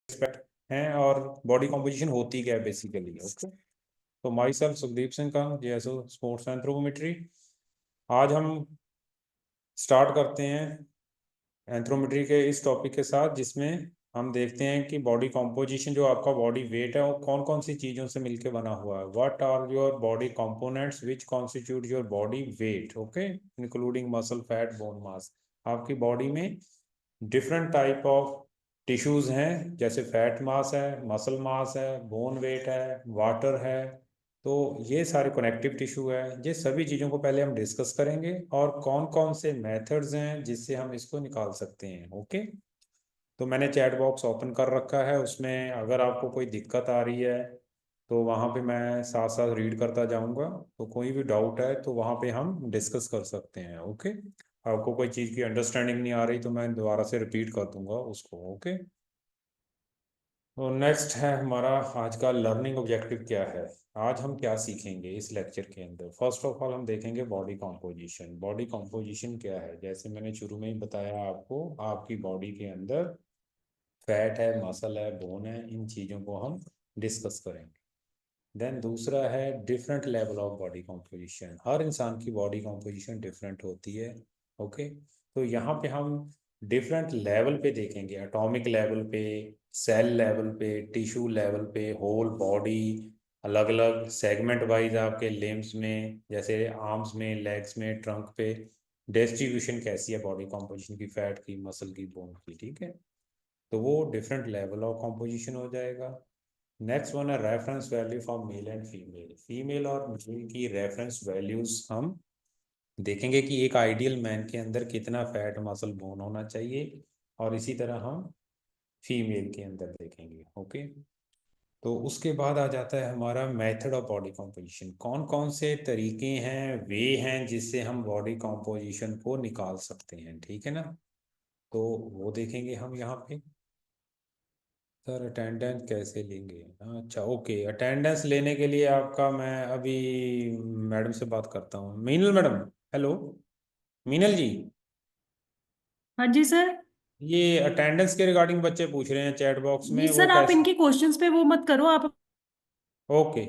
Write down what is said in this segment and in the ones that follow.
Aspect हैं और body composition होती क्या है बेसिकली। ओके, तो माई सेल्फ सुखदीप सिंह का जेएसओ स्पोर्ट्स एंथ्रोपोमेट्री। आज हम स्टार्ट करते हैं एंथ्रोपोमेट्री के इस टॉपिक के साथ, जिसमें हम देखते हैं कि बॉडी कॉम्पोजिशन, जो आपका बॉडी वेट है, वो कौन कौन सी चीज़ों से मिलकर बना हुआ है। What are your body components which constitute your body weight, okay, including muscle, fat, bone mass. आपकी बॉडी में डिफरेंट टाइप ऑफ टिश्यूज हैं, जैसे फैट मास है, मसल मास है, बोन वेट है, वाटर है। तो ये सारे कनेक्टिव टिश्यू है। ये सभी चीज़ों को पहले हम डिस्कस करेंगे और कौन कौन से मेथड्स हैं जिससे हम इसको निकाल सकते हैं। ओके, तो मैंने चैट बॉक्स ओपन कर रखा है, उसमें अगर आपको कोई दिक्कत आ रही है तो वहाँ पे मैं साथ साथ रीड करता जाऊँगा। तो कोई भी डाउट है तो वहाँ पे हम डिस्कस कर सकते हैं। ओके, आपको कोई चीज़ की अंडरस्टैंडिंग नहीं आ रही तो मैं दोबारा से रिपीट कर दूंगा उसको। ओके, तो नेक्स्ट है हमारा आज का लर्निंग ऑब्जेक्टिव क्या है। आज हम क्या सीखेंगे इस लेक्चर के अंदर। फर्स्ट ऑफ ऑल हम देखेंगे बॉडी कॉम्पोजिशन। बॉडी कॉम्पोजिशन क्या है, जैसे मैंने शुरू में ही बताया आपको, आपकी बॉडी के अंदर फैट है, मसल है, बोन है, इन चीज़ों को हम डिस्कस करेंगे। देन दूसरा है different level of body composition. हर इंसान की बॉडी कॉम्पोजिशन डिफरेंट होती है। ओके, तो यहाँ पे हम डिफरेंट लेवल पे देखेंगे, एटॉमिक लेवल पे, सेल लेवल पे, टिश्यू लेवल पे, होल बॉडी, अलग अलग सेगमेंट वाइज आपके लिम्स में, जैसे आर्म्स में, लेग्स में, ट्रंक पे डिस्ट्रीब्यूशन कैसी है बॉडी कॉम्पोजिशन की, फैट की, मसल की, बोन की। ठीक है, तो वो डिफरेंट लेवल ऑफ कॉम्पोजिशन हो जाएगा। नेक्स्ट वन है reference value for male and female. Female और मेल की रेफरेंस वैल्यूज हम देखेंगे कि एक आइडियल मैन के अंदर कितना फैट, मसल, बोन होना चाहिए, और इसी तरह हम फीमेल के अंदर देखेंगे। ओके, तो उसके बाद आ जाता है हमारा मेथड ऑफ बॉडी कॉम्पोजिशन। कौन कौन से तरीके हैं, वे हैं जिससे हम बॉडी कॉम्पोजिशन को निकाल सकते हैं। ठीक है ना, तो वो देखेंगे हम यहाँ पे। सर अटेंडेंस कैसे लेंगे? अच्छा, ओके, अटेंडेंस लेने के लिए आपका मैं अभी मैडम से बात करता हूँ। मीनल मैडम, हेलो, मीनल जी, हाँ जी सर। ये अटेंडेंस के रिगार्डिंग बच्चे पूछ रहे हैं चैट बॉक्स नहीं में, वो सर, आप कैसे। इनके क्वेश्चंस पे वो मत करो। आप ओके,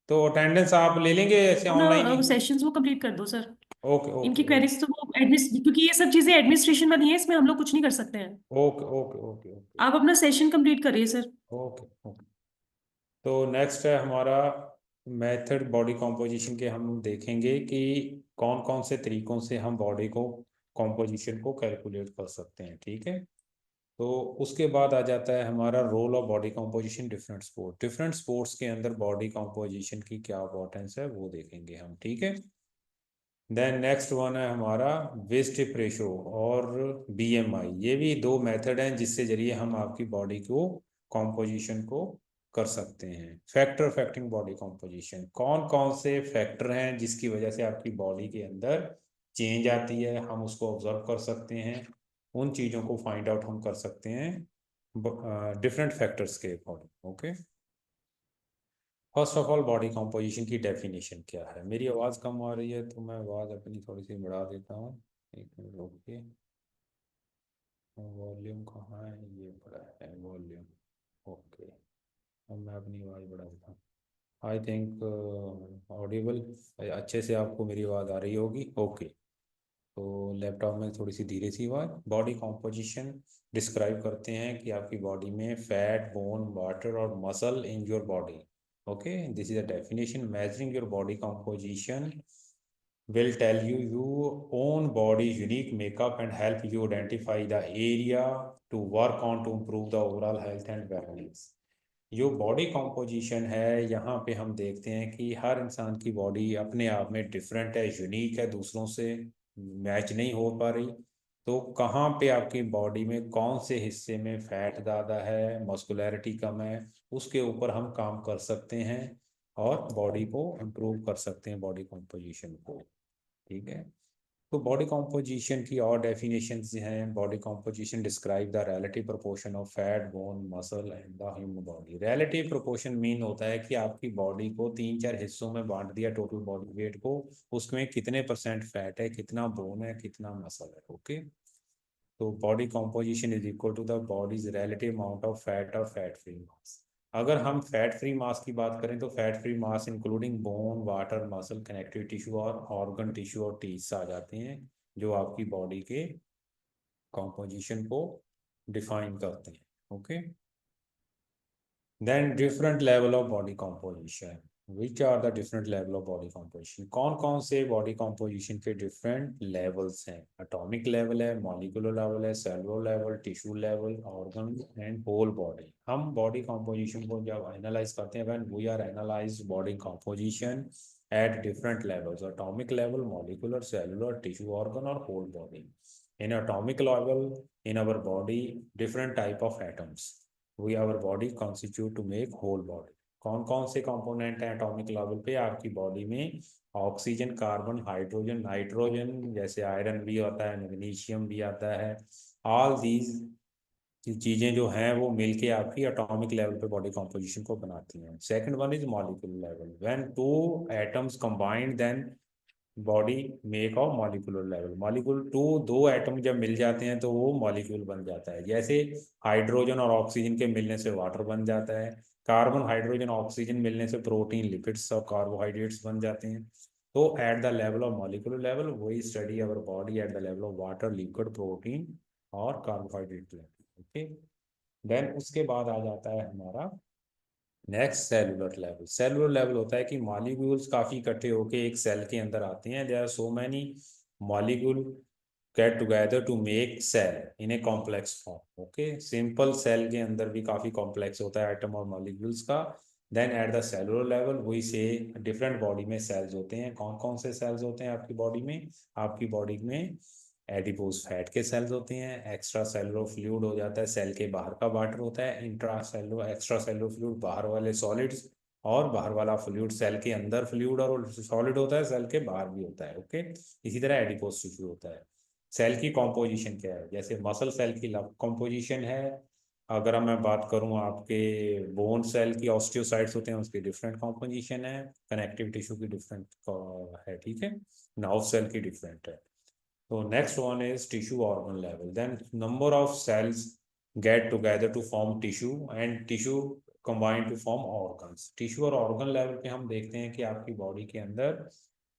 तो अटेंडेंस आप ले लेंगे ऐसे ऑनलाइन ही। अपना सेशंस वो कंप्लीट कर दो सर। ओके इनकी ओके ओके क्वेरीज तो वो एडमिस, क्योंकि ये सब चीजें एडमिनिस्ट्रेशन वाली है, इसमें हम लोग कुछ नहीं कर सकते हैं। ओके ओके ओके ओके आप अपना सेशन कंप्लीट करिए सर। Okay okay. तो नेक्स्ट है हमारा मेथड बॉडी कॉम्पोजिशन के। हम देखेंगे कि कौन कौन से तरीकों से हम बॉडी को कॉम्पोजिशन को कैलकुलेट कर सकते हैं। ठीक है, तो उसके बाद आ जाता है हमारा role of body composition different sport. Different sports के अंदर बॉडी कॉम्पोजिशन की क्या इंपॉर्टेंस है वो देखेंगे हम। ठीक है, देन नेक्स्ट वन है हमारा वेस्ट रेशो और बीएमआई। ये भी दो मेथड हैं जिससे जरिए हम आपकी बॉडी को कॉम्पोजिशन को कर सकते हैं। फैक्टर अफेक्टिंग बॉडी कॉम्पोजिशन, कौन कौन से फैक्टर हैं जिसकी वजह से आपकी बॉडी के अंदर चेंज आती है, हम उसको ऑब्जर्व कर सकते हैं। उन चीज़ों को फाइंड आउट हम कर सकते हैं डिफरेंट फैक्टर्स के according. Okay, first of all body composition की डेफिनेशन क्या है। मेरी आवाज़ कम आ रही है तो मैं आवाज़ अपनी थोड़ी सी बढ़ा देता हूँ। एक मिनट रुकिए, वॉल्यूम कहाँ है, ये बड़ा है वॉल्यूम। ओके, अब मैं अपनी आवाज़ बढ़ा देता हूँ। आई थिंक ऑडिबल, अच्छे से आपको मेरी आवाज़ आ रही होगी। ओके, तो लैपटॉप में थोड़ी सी धीरे सी आवाज़। बॉडी कॉम्पोजिशन डिस्क्राइब करते हैं कि आपकी बॉडी में फैट, बोन, वाटर और muscle in your body. Okay, this is a definition. Measuring your body composition will tell you your own body's unique makeup and help you identify the area to work on to improve the overall health and wellness। जो body composition है, यहाँ पे हम देखते हैं कि हर इंसान की बॉडी अपने आप में डिफरेंट है, यूनिक है, दूसरों से मैच नहीं हो पा रही। तो कहाँ पे आपकी बॉडी में कौन से हिस्से में फैट ज़्यादा है, मस्कुलैरिटी कम है, उसके ऊपर हम काम कर सकते हैं और बॉडी को इम्प्रूव कर सकते हैं, बॉडी कॉम्पोजिशन को। ठीक है, तो बॉडी कॉम्पोजिशन की और डेफिनेशंस हैं। Body composition describe the relative proportion of fat, bone, muscle and the human body. Relative proportion mean होता है कि आपकी बॉडी को तीन चार हिस्सों में बांट दिया, टोटल बॉडी वेट को, उसमें कितने परसेंट फैट है, कितना बोन है, कितना मसल है। ओके, तो body composition is equal to the body's relative amount of fat और फैट फ्री मास। अगर हम फैट फ्री मास की बात करें तो fat free mass including bone, water, muscle, connective tissue और ऑर्गन टिश्यू और टीथ आ जाते हैं, जो आपकी बॉडी के कॉम्पोजिशन को डिफाइन करते हैं। Okay, then different level of body composition. Which are the different level of body composition? कौन कौन से बॉडी कॉम्पोजिशन के डिफरेंट लेवल्स हैं? एटॉमिक लेवल है, मॉलिक्यूलर लेवल है, cellular level, tissue level, organ and whole body. हम body composition को जब एनालाइज करते हैं, when we are analyse body composition at different levels: atomic level, molecular, cellular, tissue, organ or whole body. In atomic level, in our body, different type of atoms we our body constitute to make whole body. कौन कौन से component हैं atomic level पे आपकी body में? Oxygen, carbon, hydrogen, nitrogen, जैसे iron भी होता है, मैग्नीशियम भी आता है। ऑल दीज चीज़ें जो हैं वो मिलके आपकी एटॉमिक लेवल पे बॉडी कॉम्पोजिशन को बनाती हैं। Second one is molecular level. When two atoms combined then body make of molecular level. Molecule two, दो एटम जब मिल जाते हैं तो वो मॉलिक्यूल बन जाता है। जैसे हाइड्रोजन और ऑक्सीजन के मिलने से वाटर बन जाता है, कार्बन, हाइड्रोजन, ऑक्सीजन मिलने से प्रोटीन, लिपिड्स और कार्बोहाइड्रेट्स बन जाते हैं। तो at the level of molecular level we study our body at the level of water, liquid, protein और कार्बोहाइड्रेट लेवल। ओके, देन उसके बाद आ जाता है हमारा next cellular level. Cellular level होता है कि मॉलिक्यूल्स काफ़ी इकट्ठे होके एक सेल के अंदर आते हैं। There are so many molecule get together to make cell in a complex form. Okay, simple cell के अंदर भी काफ़ी कॉम्प्लेक्स होता है आइटम और मॉलिक्यूल्स का। Then at the cellular level वही से डिफरेंट बॉडी में सेल्स होते हैं। कौन कौन से सेल्स होते हैं आपकी बॉडी में? आपकी बॉडी में एडिपोज फैट के सेल्स होते हैं, एक्स्ट्रा सेलुलर फ्लूइड हो जाता है, सेल के बाहर का वाटर होता है, intra cellular, extra cellular fluid बाहर वाले सॉलिड्स, और बाहर वाला फ्लूइड सेल के अंदर फ्लूइड और सॉलिड होता है, सेल के बाहर भी होता है। ओके, इसी तरह एडिपोज टिश्यू होता है। सेल की कॉम्पोजिशन क्या है? जैसे मसल सेल की कॉम्पोजिशन है। अगर मैं बात करूं आपके बोन सेल की, ऑस्टियोसाइट्स होते हैं, उसकी डिफरेंट कॉम्पोजिशन है। कनेक्टिव टिश्यू की डिफरेंट है, ठीक है। नर्व सेल की डिफरेंट है। So next one is tissue organ level. Then number of cells get together to form tissue and tissue combine to form organs. Tissue और organ level पे हम देखते हैं कि आपकी बॉडी के अंदर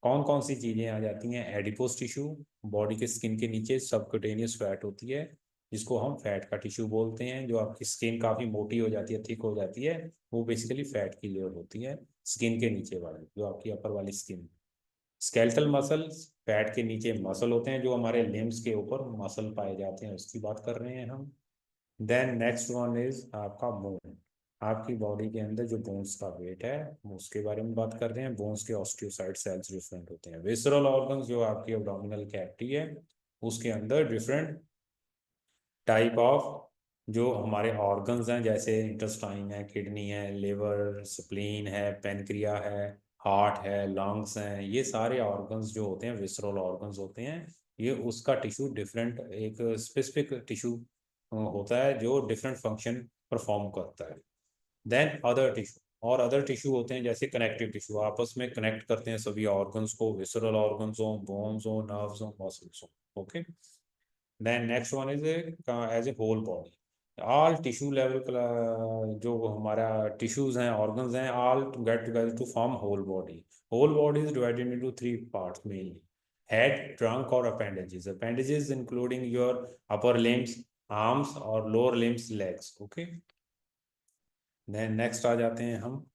कौन कौन सी चीज़ें आ जाती हैं। एडिपोज टिश्यू, बॉडी के स्किन के नीचे सबक्यूटेनियस फैट होती है, जिसको हम फैट का टिश्यू बोलते हैं। जो आपकी स्किन काफ़ी मोटी हो जाती है, थिक हो जाती है, वो बेसिकली फैट की लेयर होती है स्किन के नीचे वाली, जो आपकी अपर वाली स्किन। स्केलेटल मसल्स, पैट के नीचे मसल होते हैं, जो हमारे लिम्स के ऊपर मसल पाए जाते हैं, उसकी बात कर रहे हैं हम। देन नेक्स्ट वन इज आपका बोन। आपकी बॉडी के अंदर जो बोन्स का वेट है उसके बारे में बात कर रहे हैं। बोन्स के ऑस्टियोसाइड सेल्स डिफरेंट होते हैं। विसरल ऑर्गन्स, जो आपकी एब्डोमिनल कैविटी है उसके अंदर डिफरेंट टाइप ऑफ जो हमारे ऑर्गन्स हैं, जैसे इंटेस्टाइन है, किडनी है, लिवर, स्प्लीन है, पेनक्रिया है, हार्ट है, लंग्स हैं, ये सारे ऑर्गन्स जो होते हैं विसरल ऑर्गन्स होते हैं। ये उसका टिश्यू डिफरेंट, एक स्पेसिफिक टिश्यू होता है जो डिफरेंट फंक्शन परफॉर्म करता है। देन अदर टिश्यू, और अदर टिश्यू होते हैं जैसे कनेक्टिव टिश्यू, आपस में कनेक्ट करते हैं सभी ऑर्गन्स को, विसरल ऑर्गन्स हो, बोन्स हो, नर्व्स हो, मसल्स हो। Okay, then next one is as a whole body. All tissue level जो हमारा tissues हैं, organs हैं, all to get together to form whole body. Whole body is divided into three parts mainly: head, trunk और appendages. Appendages including your upper limbs, arms और lower limbs, legs. Okay, then next आ जाते हैं हम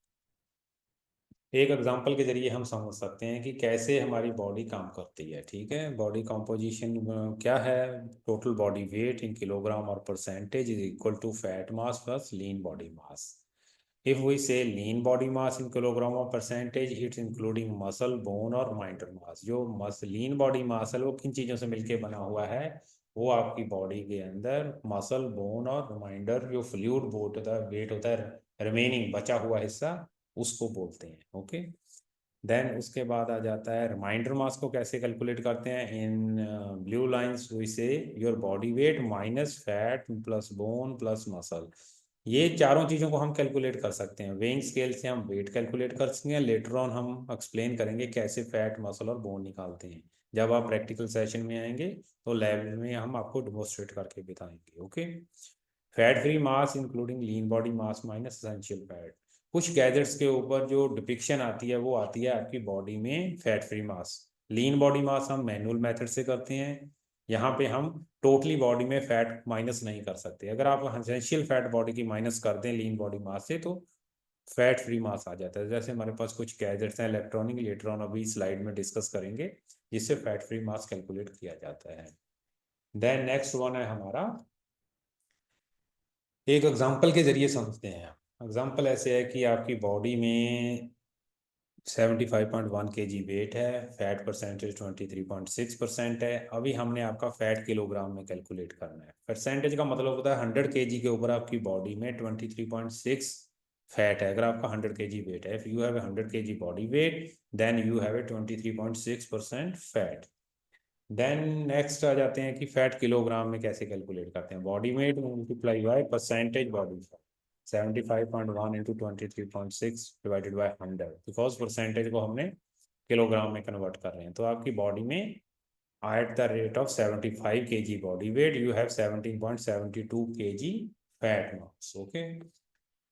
एक example के जरिए हम समझ सकते हैं कि कैसे हमारी बॉडी काम करती है। ठीक है, बॉडी कॉम्पोजिशन क्या है? Total body weight in kilogram और percentage is equal to fat mass plus lean body mass. If we say lean body mass in kilogram और percentage, it's including muscle, bone और रिमाइंडर मास। जो lean body मास है वो किन चीज़ों से मिलके बना हुआ है? वो आपकी बॉडी के अंदर मसल, बोन और रिमाइंडर, जो फ्लूइड बोट होता है, वेट होता है, रिमेनिंग बचा हुआ हिस्सा, उसको बोलते हैं। ओके, देन उसके बाद आ जाता है रिमाइंडर मास को कैसे कैलकुलेट करते हैं? इन ब्लू लाइंस वी से your body weight minus fat plus bone plus muscle. ये चारों चीज़ों को हम कैलकुलेट कर सकते हैं। वेइंग स्केल से हम वेट कैलकुलेट कर सकते हैं। लेटर ऑन हम एक्सप्लेन करेंगे कैसे फैट, मसल और बोन निकालते हैं। जब आप प्रैक्टिकल सेशन में आएंगे तो लैब में हम आपको डेमोस्ट्रेट करके बताएंगे। Okay, fat free mass including lean body mass minus essential fat. कुछ गैजेट्स के ऊपर जो डिपिक्शन आती है वो आती है आपकी बॉडी में फैट फ्री मास। लीन बॉडी मास हम मैनुअल मेथड से करते हैं, यहाँ पे हम टोटली बॉडी में फैट माइनस नहीं कर सकते। अगर आप एसेंशियल फैट बॉडी की माइनस कर दें लीन बॉडी मास से तो फैट फ्री मास आ जाता है। जैसे हमारे पास कुछ गैजेट्स हैं इलेक्ट्रॉनिक, लेटर ऑन अभी स्लाइड में डिस्कस करेंगे, जिससे फैट फ्री मास कैलकुलेट किया जाता है। देन नेक्स्ट वन है हमारा, एक एग्जांपल के जरिए समझते हैं। एग्जांपल ऐसे है कि आपकी बॉडी में 75.1 kg वेट है, फैट परसेंटेज 23.6% है। अभी हमने आपका फैट किलोग्राम में कैलकुलेट करना है। परसेंटेज का मतलब होता है 100 kg के ऊपर आपकी बॉडी में 23.6 फैट है। अगर आपका 100 kg वेट है, if you have 100 kg body weight then you have a 23.6% fat. Then next आ जाते हैं कि फैट किलोग्राम में कैसे कैलकुलेट करते हैं। Body weight multiply by percentage body fat, 75.1 into 23.6 divided by 100, because percentage को हमने किलोग्राम में कन्वर्ट कर रहे हैं। तो आपकी बॉडी में at the rate of 75 kg body weight you have 17.72 kg fat mass. Okay,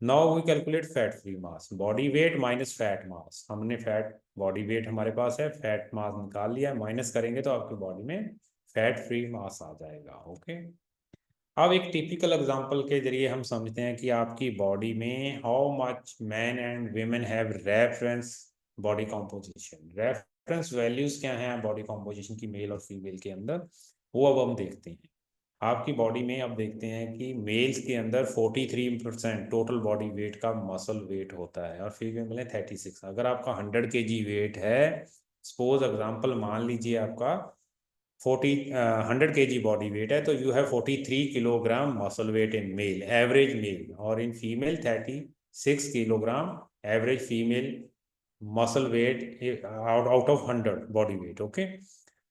now we calculate fat free mass, body weight minus fat mass. हमने फैट बॉडी वेट हमारे पास है, फैट मास निकाल लिया, माइनस करेंगे तो आपकी बॉडी में फैट फ्री मास आ जाएगा। ओके, अब एक टिपिकल एग्जांपल के जरिए हम समझते हैं कि आपकी बॉडी में how much man and women have reference body composition. Reference values क्या हैं बॉडी कॉम्पोजिशन की मेल और फीमेल के अंदर, वो अब हम देखते हैं। आपकी बॉडी में अब देखते हैं कि मेल्स के अंदर 43% टोटल बॉडी वेट का मसल वेट होता है और फीमेल में 36। अगर आपका 100 kg वेट है, सपोज एग्जांपल मान लीजिए आपका 100 kg बॉडी वेट है, तो you have 43 kilogram muscle weight in male average male, और in female 36 kilogram average female muscle weight out of 100 body weight. Okay,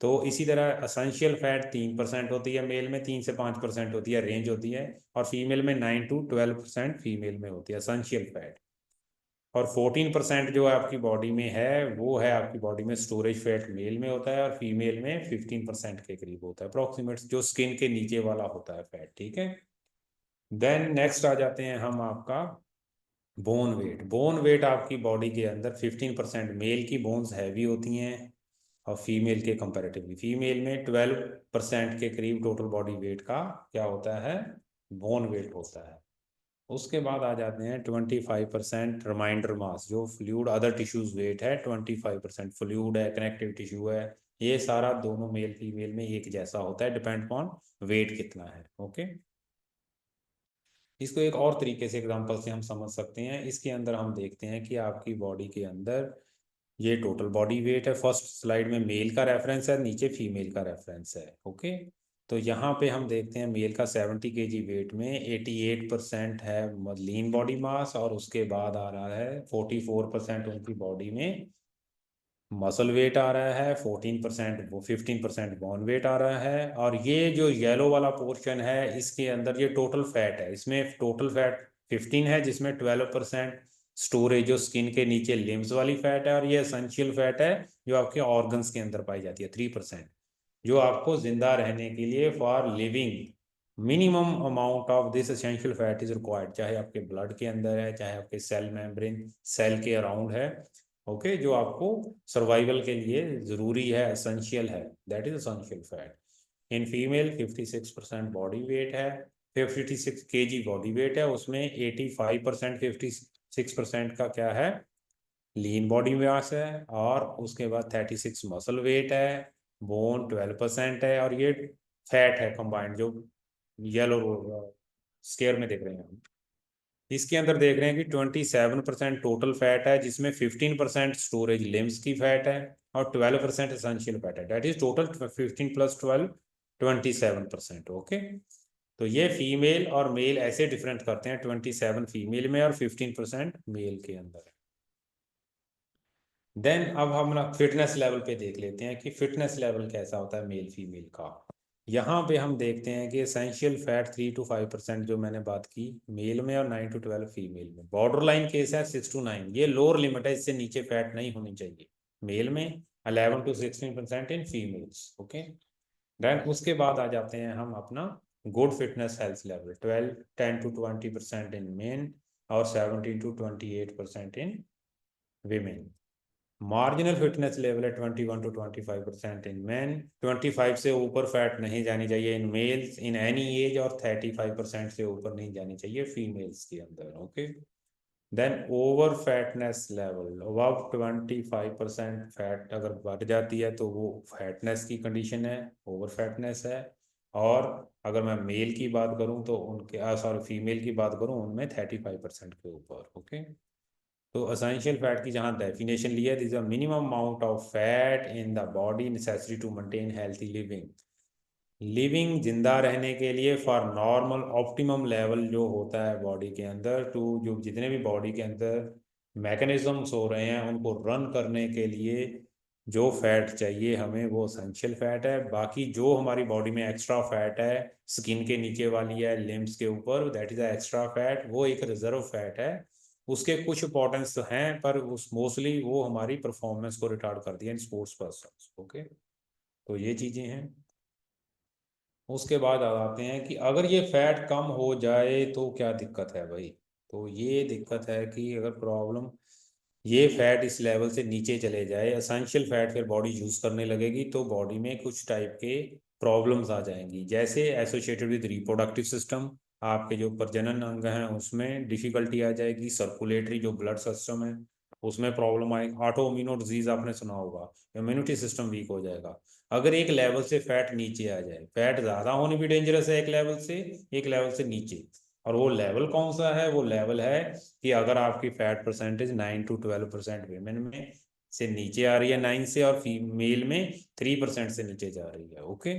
तो इसी तरह असेंशियल फैट 3% होती है मेल में, 3 से 5% होती है, रेंज होती है, और फीमेल में 9 to 12% फीमेल में होती है असेंशियल फैट। और 14% जो आपकी बॉडी में है वो है आपकी बॉडी में स्टोरेज फैट मेल में होता है, और फीमेल में 15% के करीब होता है अप्रोक्सीमेट, जो स्किन के नीचे वाला होता है फैट। ठीक है, देन नेक्स्ट आ जाते हैं हम आपका बोन वेट। बोन वेट आपकी बॉडी के अंदर 15% मेल की बोन्स हैवी होती हैं और फीमेल के कंपैरेटिवली फीमेल में 12% के करीब टोटल बॉडी वेट का क्या होता है, बोन वेट होता है। उसके बाद आ जाते हैं 25% रिमाइंडर मास, जो फ्लूइड अदर टिश्यूज वेट है, 25% फ्लूइड है, कनेक्टिव टिश्यू है, ये सारा दोनों मेल फीमेल में एक जैसा होता है, डिपेंड अपॉन वेट कितना है। ओके, इसको एक और तरीके से एग्जांपल से हम समझ सकते हैं। इसके अंदर हम देखते हैं कि आपकी बॉडी के अंदर ये टोटल बॉडी वेट है, फर्स्ट स्लाइड में मेल का रेफरेंस है, नीचे फीमेल का रेफरेंस है। ओके, तो यहाँ पे हम देखते हैं मेल का 70 kg वेट में 88% है लीन बॉडी मास, और उसके बाद आ रहा है 44% उनकी बॉडी में मसल वेट आ रहा है, 14% वो 15% बोन वेट आ रहा है, और ये जो येलो वाला पोर्शन है इसके अंदर ये टोटल फैट है। इसमें टोटल फैट 15 है, जिसमें 12% स्टोरेज जो स्किन के नीचे लिम्स वाली फैट है, और ये एसेंशियल फैट है जो आपके ऑर्गन्स के अंदर पाई जाती है 3%, जो आपको जिंदा रहने के लिए for living minimum amount of this essential fat is required, चाहे आपके ब्लड के अंदर है, चाहे आपके सेल मेम्ब्रेन सेल के अराउंड है। ओके, जो आपको सर्वाइवल के लिए जरूरी है, एसेंशियल है, that is essential fat. In female 56% body weight है, 56 kg बॉडी वेट है, उसमें 85% 56% का क्या है, लीन बॉडी मास है, और उसके बाद 36 मसल वेट है, बोन 12% है, और ये फैट है कंबाइंड जो येलो स्केयर में देख रहे हैं हम। इसके अंदर देख रहे हैं कि 27% टोटल फैट है, जिसमें 15% स्टोरेज लिम्स की फैट है, और 12% एसेंशियल फैट है, दैट इज टोटल 15 + 12 27%। ओके, तो ये फीमेल और मेल ऐसे डिफरेंट करते हैं, 27 फीमेल में और 15% मेल के अंदर है। देन अब हम फिटनेस लेवल पे देख लेते हैं कि फिटनेस लेवल कैसा होता है मेल फीमेल का। यहाँ पे हम देखते हैं कि एसेंशियल फैट 3 to 5% जो मैंने बात की मेल में, और 9 to 12 फीमेल में। बॉर्डर लाइन केस है 6 to 9, ये लोअर लिमिट है, इससे नीचे फैट नहीं होनी चाहिए मेल में, 11 to 16% in females. Okay, then उसके बाद आ जाते हैं हम अपना good fitness health level, 10 to 20% in men और 17 to 28% in women. Marginal fitness level है 21 to 25% इन मैन, 25 से ऊपर फैट नहीं जानी चाहिए in males in any as, और 35% से ऊपर नहीं जानी चाहिए फीमेल्स के अंदर। Okay, then over fatness level above 25% fat अगर बढ़ जाती है तो वो फैटनेस की कंडीशन है, ओवर फैटनेस है। और अगर मैं मेल की बात करूं तो उनके सॉरी फीमेल की बात करूं उनमें 35% के ऊपर। ओके, तो असेंशियल फैट की जहाँ डेफिनेशन लिया है, this a minimum amount of fat in the body necessary to maintain healthy living जिंदा रहने के लिए फॉर नॉर्मल ऑप्टिमम लेवल जो होता है बॉडी के अंदर टू, जो जितने भी बॉडी के अंदर मैकेनिज्म्स हो रहे हैं उनको रन करने के लिए जो फैट चाहिए हमें वो असेंशियल फैट है। बाकी जो हमारी बॉडी में एक्स्ट्रा फैट है, स्किन के नीचे वाली है, लिम्स के ऊपर, दैट इज एक्स्ट्रा फैट, वो एक रिजर्व फैट है। उसके कुछ इंपॉर्टेंस तो हैं पर उस मोस्टली वो हमारी परफॉर्मेंस को रिटार्ड कर दिया इन स्पोर्ट्स पर्सन। ओके, तो ये चीज़ें हैं। उसके बाद आ जाते हैं कि अगर ये फैट कम हो जाए तो क्या दिक्कत है भाई। तो ये दिक्कत है कि अगर प्रॉब्लम ये फैट इस लेवल से नीचे चले जाए, एसेंशियल फैट फिर बॉडी यूज़ करने लगेगी तो बॉडी में कुछ टाइप के प्रॉब्लम्स आ जाएंगी, जैसे एसोसिएटेड विद रिप्रोडक्टिव सिस्टम, आपके जो प्रजनन अंग हैं उसमें डिफिकल्टी आ जाएगी, सर्कुलेटरी जो ब्लड सिस्टम है उसमें प्रॉब्लम आएगी, ऑटो इम्यून डिजीज आपने सुना होगा, इम्यूनिटी सिस्टम वीक हो जाएगा। अगर एक लेवल से फैट नीचे आ जाए, फैट ज़्यादा होनी भी डेंजरस है एक लेवल से नीचे, और वो लेवल कौन सा है, वो लेवल है कि अगर आपकी फैट परसेंटेज 9 to 12% वीमेन में से नीचे आ रही है 9 से, और फीमेल में 3% से नीचे जा रही है। ओके,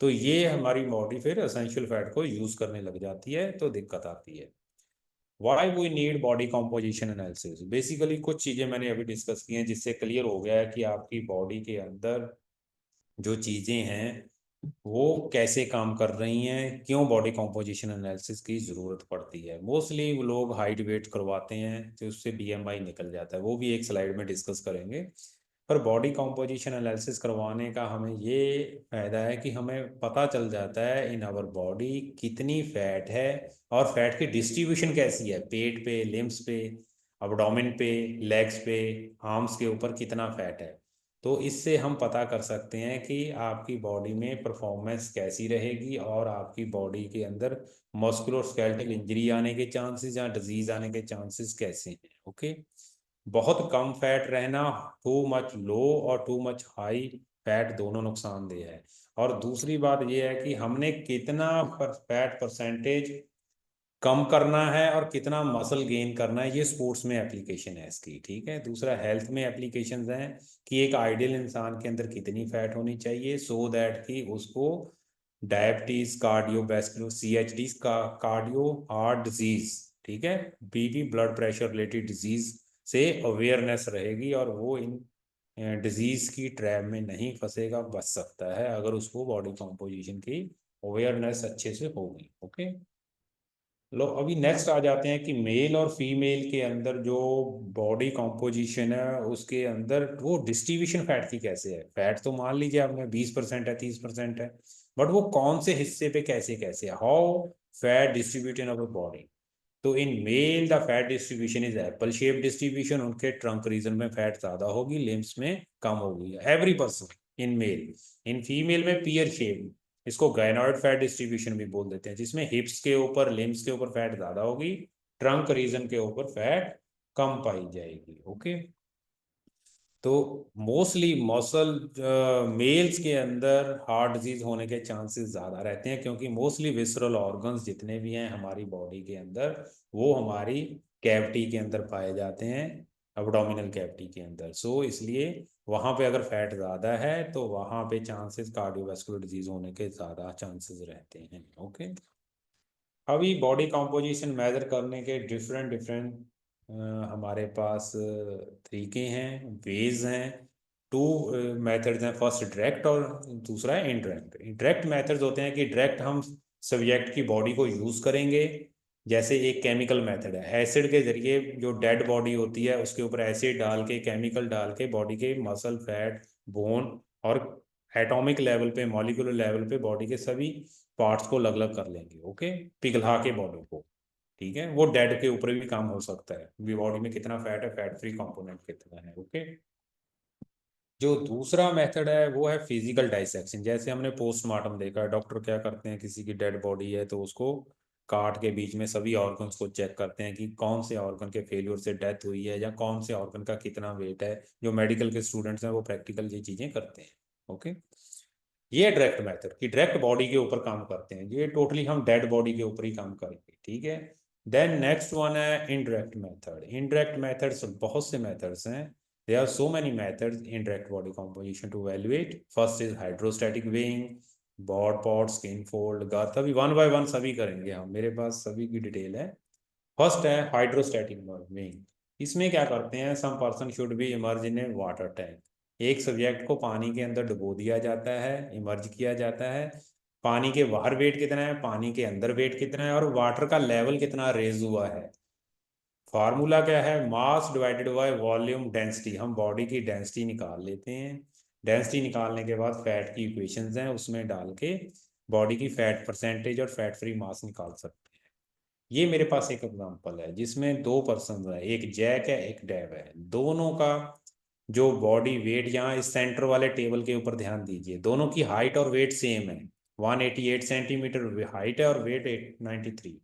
तो ये हमारी बॉडी फिर एसेंशियल फैट को यूज करने लग जाती है तो दिक्कत आती है। Why we need body composition analysis, basically कुछ चीजें मैंने अभी डिस्कस की हैं जिससे क्लियर हो गया है कि आपकी बॉडी के अंदर जो चीजें हैं वो कैसे काम कर रही हैं, क्यों बॉडी कॉम्पोजिशन एनालिसिस की ज़रूरत पड़ती है। मोस्टली लोग हाइट वेट करवाते हैं तो उससे बीएमआई निकल जाता है, वो भी एक स्लाइड में डिस्कस करेंगे। पर बॉडी कॉम्पोजिशन एनालिसिस करवाने का हमें ये फ़ायदा है कि हमें पता चल जाता है इन आवर बॉडी कितनी फैट है और फैट की डिस्ट्रीब्यूशन कैसी है, पेट पे, लिम्स पे, अबडोमेन पे, लेग्स पे, आर्म्स के ऊपर कितना फैट है। तो इससे हम पता कर सकते हैं कि आपकी बॉडी में परफॉर्मेंस कैसी रहेगी और आपकी बॉडी के अंदर मस्कुलोस्केलेटल इंजरी आने के चांसेस या डिजीज आने के चांसेस कैसे हैं। ओके, बहुत कम फैट रहना, टू मच लो और टू मच हाई फैट दोनों नुकसानदेह है। और दूसरी बात यह है कि हमने कितना फैट परसेंटेज कम करना है और कितना मसल गेन करना है, ये स्पोर्ट्स में एप्लीकेशन है इसकी। ठीक है, दूसरा हेल्थ में एप्लीकेशंस हैं कि एक आइडियल इंसान के अंदर कितनी फैट होनी चाहिए सो दैट कि उसको डायबिटीज, कार्डियोवैस्कुलर, सीएचडी का कार्डियो हार्ट डिजीज, ठीक है, BP blood pressure related disease से अवेयरनेस रहेगी और वो इन डिजीज की ट्रैप में नहीं फंसेगा, बच सकता है अगर उसको बॉडी कॉम्पोजिशन की अवेयरनेस अच्छे से होगी। ओके, लो अभी नेक्स्ट आ जाते हैं कि मेल और फीमेल के अंदर जो बॉडी कॉम्पोजिशन है उसके अंदर वो डिस्ट्रीब्यूशन फैट की कैसे है। फैट तो मान लीजिए आपने 20% है, 30% है, बट वो कौन से हिस्से पे कैसे कैसे है, how fat distribute in our body. तो in male the fat distribution is apple shape distribution, उनके ट्रंक रीजन में फैट ज्यादा होगी, लिम्स में कम होगी, every person in male. In female में पियर शेप, इसको गायनॉइड फैट डिस्ट्रीब्यूशन भी बोल देते हैं, जिसमें हिप्स के ऊपर, लिम्स के ऊपर फैट ज्यादा होगी, ट्रंक रीजन के ऊपर फैट कम पाई जाएगी। ओके, तो मोस्टली मसल मेल्स के अंदर हार्ट डिजीज होने के चांसेस ज़्यादा रहते हैं क्योंकि मोस्टली विसरल ऑर्गन्स जितने भी हैं हमारी बॉडी के अंदर वो हमारी कैविटी के अंदर पाए जाते हैं, अब्डोमिनल कैविटी के अंदर। सो इसलिए वहाँ पे अगर फैट ज़्यादा है तो वहाँ पे चांसेस कार्डियोवैस्कुलर डिजीज होने के ज़्यादा चांसेस रहते हैं। ओके, अभी बॉडी कॉम्पोजिशन मेजर करने के डिफरेंट डिफरेंट हमारे पास तरीके हैं, वेज हैं, टू मेथड्स हैं, फर्स्ट डायरेक्ट और दूसरा है इनडायरेक्ट। डायरेक्ट मेथड्स होते हैं कि डायरेक्ट हम सब्जेक्ट की बॉडी को यूज़ करेंगे, जैसे एक केमिकल मेथड है, एसिड के जरिए जो डेड बॉडी होती है उसके ऊपर एसिड डाल के, केमिकल डाल के बॉडी के मसल फैट बोन और एटॉमिक लेवल पे, मॉलिक्यूलर लेवल पे बॉडी के सभी पार्ट्स को अलग अलग कर लेंगे, ओके, पिघला के बॉडी को, ठीक है। वो डेड के ऊपर भी काम हो सकता है, बॉडी में कितना फैट है, फैट फ्री कंपोनेंट कितना है, ओके। जो दूसरा मेथड है वो है फिजिकल डाइसेक्शन। जैसे हमने पोस्टमार्टम देखा है, डॉक्टर क्या करते हैं, किसी की डेड बॉडी है तो उसको काट के बीच में सभी ऑर्गन्स को चेक करते हैं कि कौन से ऑर्गन के फेलियर से डेथ हुई है या कौन से ऑर्गन का कितना वेट है। जो मेडिकल के स्टूडेंट्स हैं वो प्रैक्टिकल ये चीज़ें करते हैं, ओके। ये डायरेक्ट मेथड कि डायरेक्ट बॉडी के ऊपर काम करते हैं, ये टोटली हम डेड बॉडी के ऊपर ही काम करेंगे, ठीक है। देन नेक्स्ट वन है इनडायरेक्ट मेथड। इनडायरेक्ट मेथड्स बहुत से मेथड्स हैं, there are so many methods in direct body composition to evaluate. First is hydrostatic weighing, bod pod, skin fold, गर्थ। अभी वन बाय वन सभी करेंगे हम, मेरे पास सभी की डिटेल है। फर्स्ट है हाइड्रोस्टैटिक weighing। इसमें क्या करते हैं, some person should be emerge in a water tank. एक सब्जेक्ट को पानी के अंदर डुबो दिया जाता है, इमर्ज किया जाता है। पानी के बाहर वेट कितना है, पानी के अंदर वेट कितना है, और वाटर का लेवल कितना रेज हुआ है। फार्मूला क्या है, mass divided by volume density. हम बॉडी की डेंसिटी निकाल लेते हैं। डेंसिटी निकालने के बाद फैट की इक्वेशंस हैं, उसमें डाल के बॉडी की फैट परसेंटेज और फैट फ्री मास निकाल सकते हैं। ये मेरे पास एक एग्जांपल है जिसमें दो पर्सन है, एक जैक है एक डेव है। दोनों का जो बॉडी वेट, यहाँ इस सेंटर वाले टेबल के ऊपर ध्यान दीजिए, दोनों की हाइट और वेट सेम है। 188 सेंटीमीटर हाइट है और वेट 893।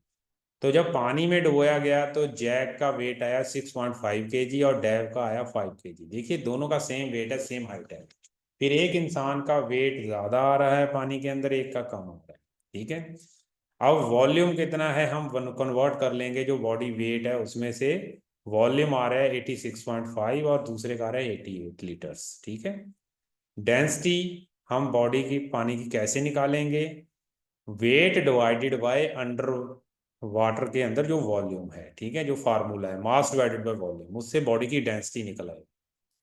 तो जब पानी में डुबोया गया तो जैक का वेट आया 6.5 kg और डेव का आया 5 kg। देखिए दोनों का सेम वेट है, सेम हाइट है। फिर एक इंसान का वेट ज्यादा आ रहा है पानी के अंदर, एक का कम आ रहा है, ठीक है। अब वॉल्यूम कितना है हम कन्वर्ट कर लेंगे, जो बॉडी वेट है उसमें से वॉल्यूम आ रहा है 86.5 और दूसरे का आ रहा है 88 लीटर्स, ठीक है। डेंसिटी हम बॉडी की पानी की कैसे निकालेंगे, weight divided by under water के अंदर जो वॉल्यूम है, ठीक है, जो फार्मूला है मास डिवाइडेड बाय वॉल्यूम, उससे बॉडी की डेंसिटी निकल आए।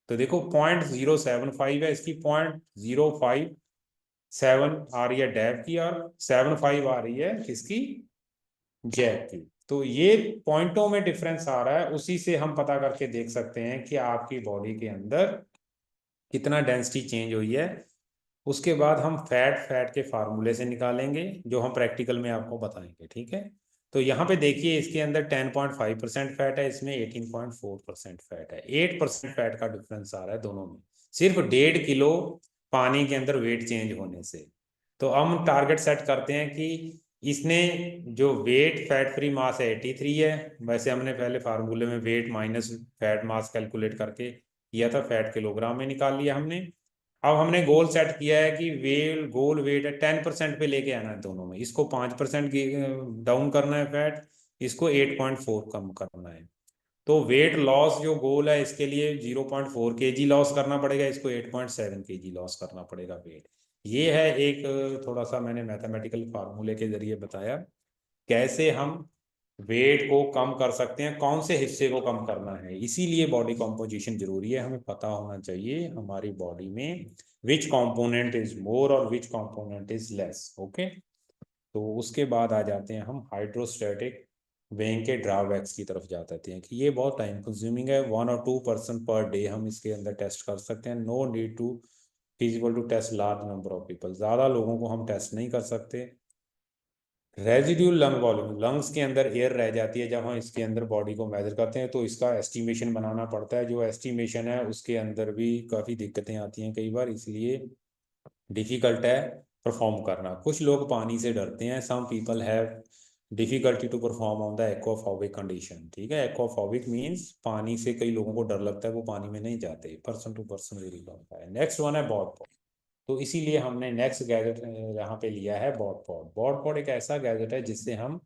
तो देखो 0.075 है, इसकी 0.057 आ रही है डैब की, और 75 आ रही है किसकी, जैक की। तो ये पॉइंटों में डिफरेंस आ रहा है, उसी से हम पता करके देख सकते हैं कि आपकी बॉडी के अंदर कितना डेंसिटी चेंज हुई है। उसके बाद हम फैट फैट के फार्मूले से निकालेंगे, जो हम प्रैक्टिकल में आपको बताएंगे, ठीक है। तो यहाँ पे देखिए इसके अंदर 10.5% फैट है, इसमें 18.4% फैट है। 8% फैट का डिफरेंस आ रहा है दोनों में, सिर्फ 1.5 किलो पानी के अंदर वेट चेंज होने से। तो हम टारगेट सेट करते हैं कि इसने जो वेट फैट फ्री मास है 83 है। वैसे हमने पहले फार्मूले में wait minus fat mass calculate करके किया था, फैट किलोग्राम में निकाल लिया हमने। अब हमने गोल सेट किया है कि गोल वेट है 10% पे लेके आना है दोनों में, इसको 5% डाउन करना है फैट, इसको 8.4 कम करना है। तो वेट लॉस जो गोल है इसके लिए 0.4 kg लॉस करना पड़ेगा, इसको 8.7 kg लॉस करना पड़ेगा वेट। ये है एक थोड़ा सा मैंने मैथमेटिकल फार्मूले के जरिए बताया कैसे हम वेट को कम कर सकते हैं, कौन से हिस्से को कम करना है। इसीलिए बॉडी कॉम्पोजिशन जरूरी है, हमें पता होना चाहिए हमारी बॉडी में विच कंपोनेंट इज मोर और विच कंपोनेंट इज लेस, ओके। तो उसके बाद आ जाते हैं हम हाइड्रोस्टैटिक वेइंग के ड्रॉबैक्स की तरफ जाते हैं कि ये बहुत टाइम कंज्यूमिंग है। 1 और 2 पर्सन पर डे हम इसके अंदर टेस्ट कर सकते हैं। No need to feasible to test large number of people, ज़्यादा लोगों को हम टेस्ट नहीं कर सकते। रेजिड्यूल लंग वॉल्यूम, लंग्स के अंदर एयर रह जाती है जब हम इसके अंदर बॉडी को मेजर करते हैं, तो इसका एस्टिमेशन बनाना पड़ता है। जो एस्टिमेशन है उसके अंदर भी काफ़ी दिक्कतें आती हैं कई बार, इसलिए डिफिकल्ट है परफॉर्म करना। कुछ लोग पानी से डरते हैं, some people have difficulty to perform on the aquaphobic condition, ठीक है। एक्वाफोबिक मीन्स पानी से कई लोगों को डर लगता है, वो पानी में नहीं जाते, पर्सन टू पर्सन वेरी होता है। नेक्स्ट वन है बॉड। तो इसीलिए हमने नेक्स्ट गैजेट यहाँ पे लिया है बॉड पॉड। बॉड पॉड एक ऐसा गैजेट है जिससे हम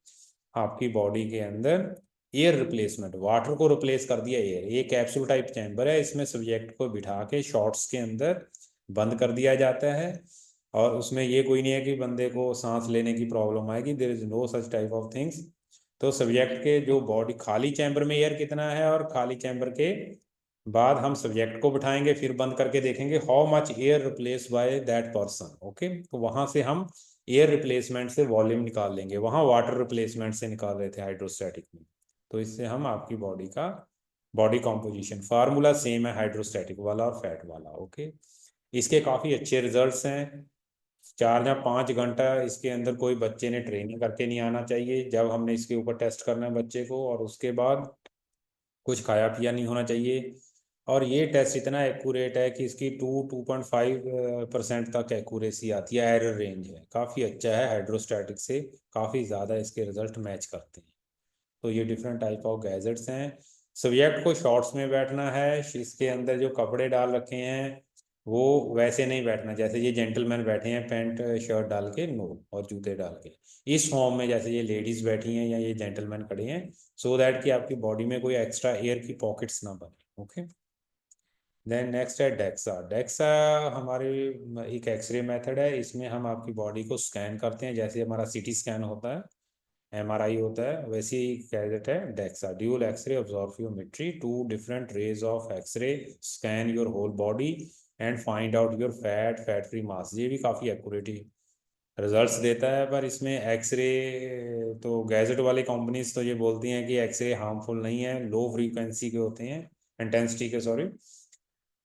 आपकी बॉडी के अंदर एयर रिप्लेसमेंट, वाटर को रिप्लेस कर दिया एयर। ये कैप्सूल टाइप चैम्बर है, इसमें सब्जेक्ट को बिठा के शॉर्ट्स के अंदर बंद कर दिया जाता है, और उसमें ये कोई नहीं है कि बंदे को सांस लेने की प्रॉब्लम आएगी, there is no such type of things. तो सब्जेक्ट के जो बॉडी खाली चैम्बर में एयर कितना है, और खाली चैम्बर के बाद हम सब्जेक्ट को बिठाएंगे, फिर बंद करके देखेंगे how much air replace by that person, okay. तो वहां से हम एयर रिप्लेसमेंट से वॉल्यूम निकाल लेंगे, वहां वाटर रिप्लेसमेंट से निकाल रहे थे हाइड्रोस्टैटिक में। तो इससे हम आपकी बॉडी का बॉडी कॉम्पोजिशन, फार्मूला सेम है हाइड्रोस्टैटिक वाला और फैट वाला, ओके। इसके काफ़ी अच्छे रिजल्ट्स हैं। 4 या 5 घंटा इसके अंदर कोई बच्चे ने ट्रेनिंग करके नहीं आना चाहिए जब हमने इसके ऊपर टेस्ट करना है बच्चे को, और उसके बाद कुछ खाया पिया नहीं होना चाहिए। और ये टेस्ट इतना एक्यूरेट है कि इसकी 2.5% तक एक्यूरेसी आती है, एरर रेंज है काफ़ी अच्छा है, हाइड्रोस्टैटिक से काफ़ी ज़्यादा इसके रिजल्ट मैच करते हैं। तो ये डिफरेंट टाइप ऑफ गैजेट्स हैं। सब्जेक्ट को शॉर्ट्स में बैठना है, इसके अंदर जो कपड़े डाल रखे हैं वो वैसे नहीं बैठना जैसे ये जेंटलमैन बैठे हैं पैंट शर्ट डाल के, नो, और जूते डाल के इस फॉर्म में जैसे ये लेडीज बैठी हैं या ये जेंटलमैन खड़े हैं, सो दैट कि आपकी बॉडी में कोई एक्स्ट्रा एयर की पॉकेट्स ना बने। ओके, देन नेक्स्ट है डेक्सा। डेक्सा हमारे एक एक्सरे मेथड है, इसमें हम आपकी बॉडी को स्कैन करते हैं जैसे हमारा सीटी स्कैन होता है, एमआरआई होता है, वैसे ही गैजेट है DEXA, dual X ray absorptiometry, 2 different rays of X ray scan your whole body and find out your fat free mass. ये भी काफ़ी एक्यूरेट रिजल्ट्स देता है, पर इसमें एक्सरे तो गैजेट वाली कंपनीज तो ये बोलती हैं कि एक्सरे हार्मफुल नहीं है, लो फ्रीक्वेंसी के होते हैं, इंटेंसिटी के, सॉरी।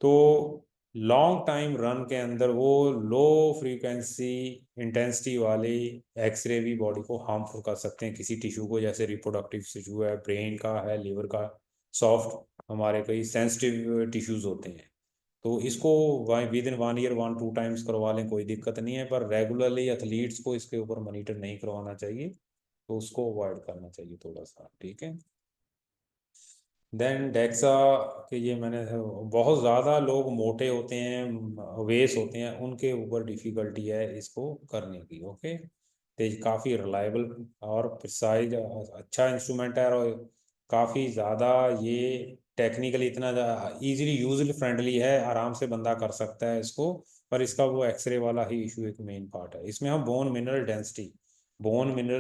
तो लॉन्ग टाइम रन के अंदर वो लो फ्रीक्वेंसी इंटेंसिटी वाले एक्सरे भी बॉडी को हार्मफुल कर सकते हैं किसी टिश्यू को, जैसे रिप्रोडक्टिव टिश्यू है, ब्रेन का है, लिवर का, सॉफ्ट हमारे कई सेंसिटिव टिश्यूज होते हैं। तो इसको विद इन 1 ईयर 1-2 टाइम्स करवा लें, कोई दिक्कत नहीं है, पर रेगुलरली एथलीट्स को इसके ऊपर मॉनिटर नहीं करवाना चाहिए, तो उसको अवॉइड करना चाहिए थोड़ा सा, ठीक है। देन डेक्सा के ये मैंने बहुत ज़्यादा लोग मोटे होते हैं, वेस होते हैं, उनके ऊपर डिफ़िकल्टी है इसको करने की। ओके, तो काफ़ी रिलायबल और प्रिसाइज अच्छा इंस्ट्रूमेंट है, और काफ़ी ज़्यादा ये टेक्निकली इतना ईजिली यूजर फ्रेंडली है, आराम से बंदा कर सकता है इसको। पर इसका वो एक्सरे वाला ही इशू एक मेन पार्ट है। इसमें हम बोन मिनरल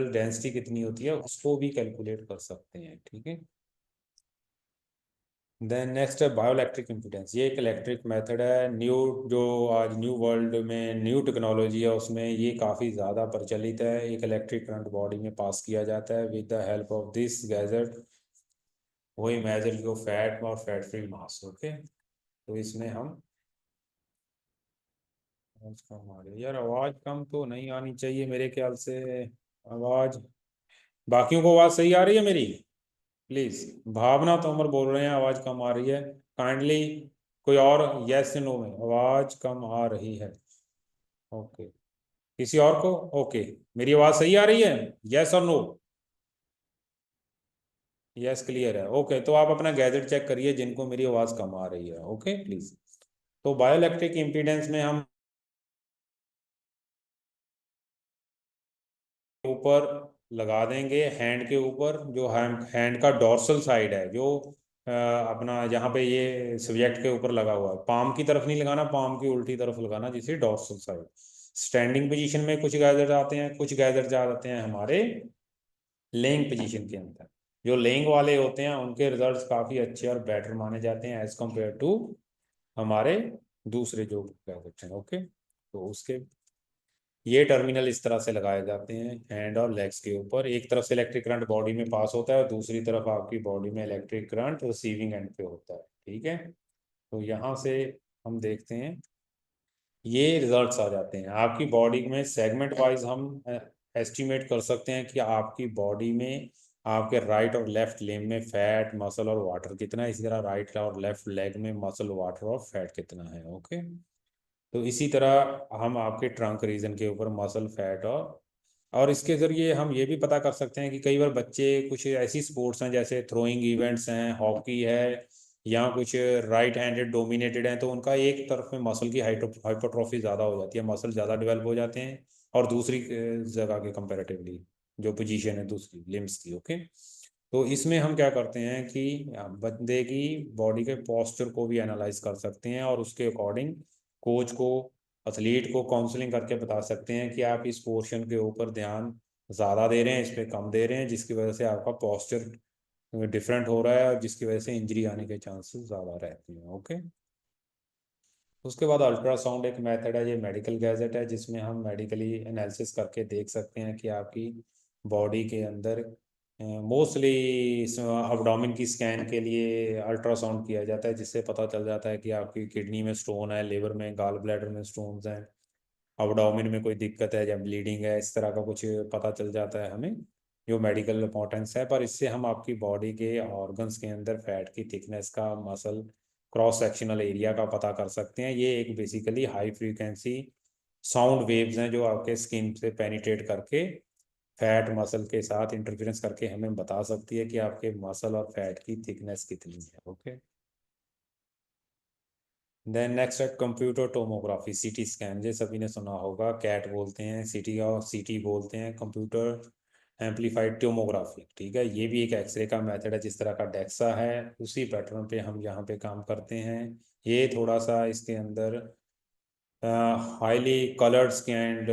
डेंसिटी कितनी होती है उसको भी कैलकुलेट कर सकते हैं, ठीक है। देन नेक्स्ट है बायोइलेक्ट्रिक इम्पीडेंस। ये एक इलेक्ट्रिक मेथड है, न्यू जो आज न्यू वर्ल्ड में न्यू टेक्नोलॉजी है उसमें ये काफ़ी ज़्यादा प्रचलित है। एक इलेक्ट्रिक करंट बॉडी में पास किया जाता है with the help of this gadget, वही मेजर जो फैट और फैट फ्री मास। ओके, तो इसमें हम आवाज़ कम आ रही है यार, आवाज़ कम तो नहीं आनी चाहिए मेरे ख्याल से। आवाज़ बाकियों को आवाज़ सही आ रही है मेरी? प्लीज, भावना तोमर बोल रहे हैं आवाज कम आ रही है, काइंडली कोई और यस नो में आवाज कम आ रही है। ओके, किसी और को? ओके, मेरी आवाज सही आ रही है, यस और नो? यस, क्लियर है। ओके, तो आप अपना गैजेट चेक करिए जिनको मेरी आवाज कम आ रही है। Okay please. तो बायोइलेक्ट्रिक इम्पीडेंस में हम ऊपर लगा देंगे हैंड के ऊपर, जो हैंड का डॉर्सल साइड है, जो अपना जहाँ पे ये सब्जेक्ट के ऊपर लगा हुआ है, पाम की तरफ नहीं लगाना, पाम की उल्टी तरफ लगाना, जिसे डॉर्सल साइड। स्टैंडिंग पोजीशन में कुछ गैजेट आते हैं, कुछ गैजेट आ जाते हैं हमारे लेइंग पोजीशन के अंदर। जो लेइंग वाले होते हैं उनके रिजल्ट्स काफ़ी अच्छे और बेटर माने जाते हैं एज कम्पेयर टू हमारे दूसरे जो गैजेट हैं। ओके, तो उसके ये टर्मिनल इस तरह से लगाए जाते हैं हैंड और लेग्स के ऊपर, एक तरफ से इलेक्ट्रिक करंट बॉडी में पास होता है और दूसरी तरफ आपकी बॉडी में इलेक्ट्रिक करंट रिसीविंग एंड पे होता है, ठीक है। तो यहाँ से हम देखते हैं ये रिजल्ट्स आ जाते हैं आपकी बॉडी में सेगमेंट वाइज। हम एस्टिमेट कर सकते हैं कि आपकी बॉडी में आपके राइट और लेफ्ट लिम्ब में फैट, मसल और वाटर कितना है, इसी तरह राइट और लेफ्ट लेग में मसल, वाटर और फैट कितना है। ओके, तो इसी तरह हम आपके ट्रंक रीजन के ऊपर मसल, फैट और इसके ज़रिए हम ये भी पता कर सकते हैं कि कई बार बच्चे कुछ ऐसी स्पोर्ट्स हैं जैसे थ्रोइंग इवेंट्स हैं, हॉकी है, या कुछ राइट हैंडेड डोमिनेटेड हैं, तो उनका एक तरफ में मसल की हाइपोट्रोफी ज़्यादा हो जाती है, मसल ज़्यादा डेवलप हो जाते हैं और दूसरी जगह के कंपेरेटिवली जो पोजीशन है दूसरी लिम्स की। ओके, तो इसमें हम क्या करते हैं कि बंदे की बॉडी के पोस्चर को भी एनालाइज कर सकते हैं और उसके अकॉर्डिंग कोच को, एथलीट को काउंसलिंग करके बता सकते हैं कि आप इस पोर्शन के ऊपर ध्यान ज़्यादा दे रहे हैं, इस पर कम दे रहे हैं, जिसकी वजह से आपका पोस्चर डिफरेंट हो रहा है और जिसकी वजह से इंजरी आने के चांसेस ज़्यादा रहते हैं। ओके, उसके बाद अल्ट्रासाउंड एक मेथड है, ये मेडिकल गैजेट है जिसमें हम मेडिकली एनालिसिस करके देख सकते हैं कि आपकी बॉडी के अंदर मोस्टली अब्डोमेन की स्कैन के लिए अल्ट्रासाउंड किया जाता है, जिससे पता चल जाता है कि आपकी किडनी में स्टोन है, लिवर में, गॉल ब्लैडर में स्टोन्स हैं, अब्डोमेन में कोई दिक्कत है या ब्लीडिंग है, इस तरह का कुछ पता चल जाता है हमें, जो मेडिकल इंपॉर्टेंस है। पर इससे हम आपकी बॉडी के ऑर्गन्स के अंदर फैट की थिकनेस का, मसल क्रॉस सेक्शनल एरिया का पता कर सकते हैं। ये एक basically high frequency sound waves हैं जो आपके स्किन से पेनिट्रेट करके फैट मसल के साथ इंटरफेरेंस करके हमें बता सकती है कि आपके मसल और फैट की थिकनेस कितनी है। ओके, देन नेक्स्ट है कंप्यूटर टोमोग्राफी, सीटी स्कैन। ये सभी ने सुना होगा, कैट बोलते हैं सीटी और सीटी बोलते हैं, कंप्यूटर एम्पलीफाइड टोमोग्राफी। ठीक है, ये भी एक एक्सरे का मेथड है, जिस तरह का डेक्सा है उसी पैटर्न पे हम यहाँ पे काम करते हैं। ये थोड़ा सा इसके अंदर हाईली कलर्ड स्कैन्ड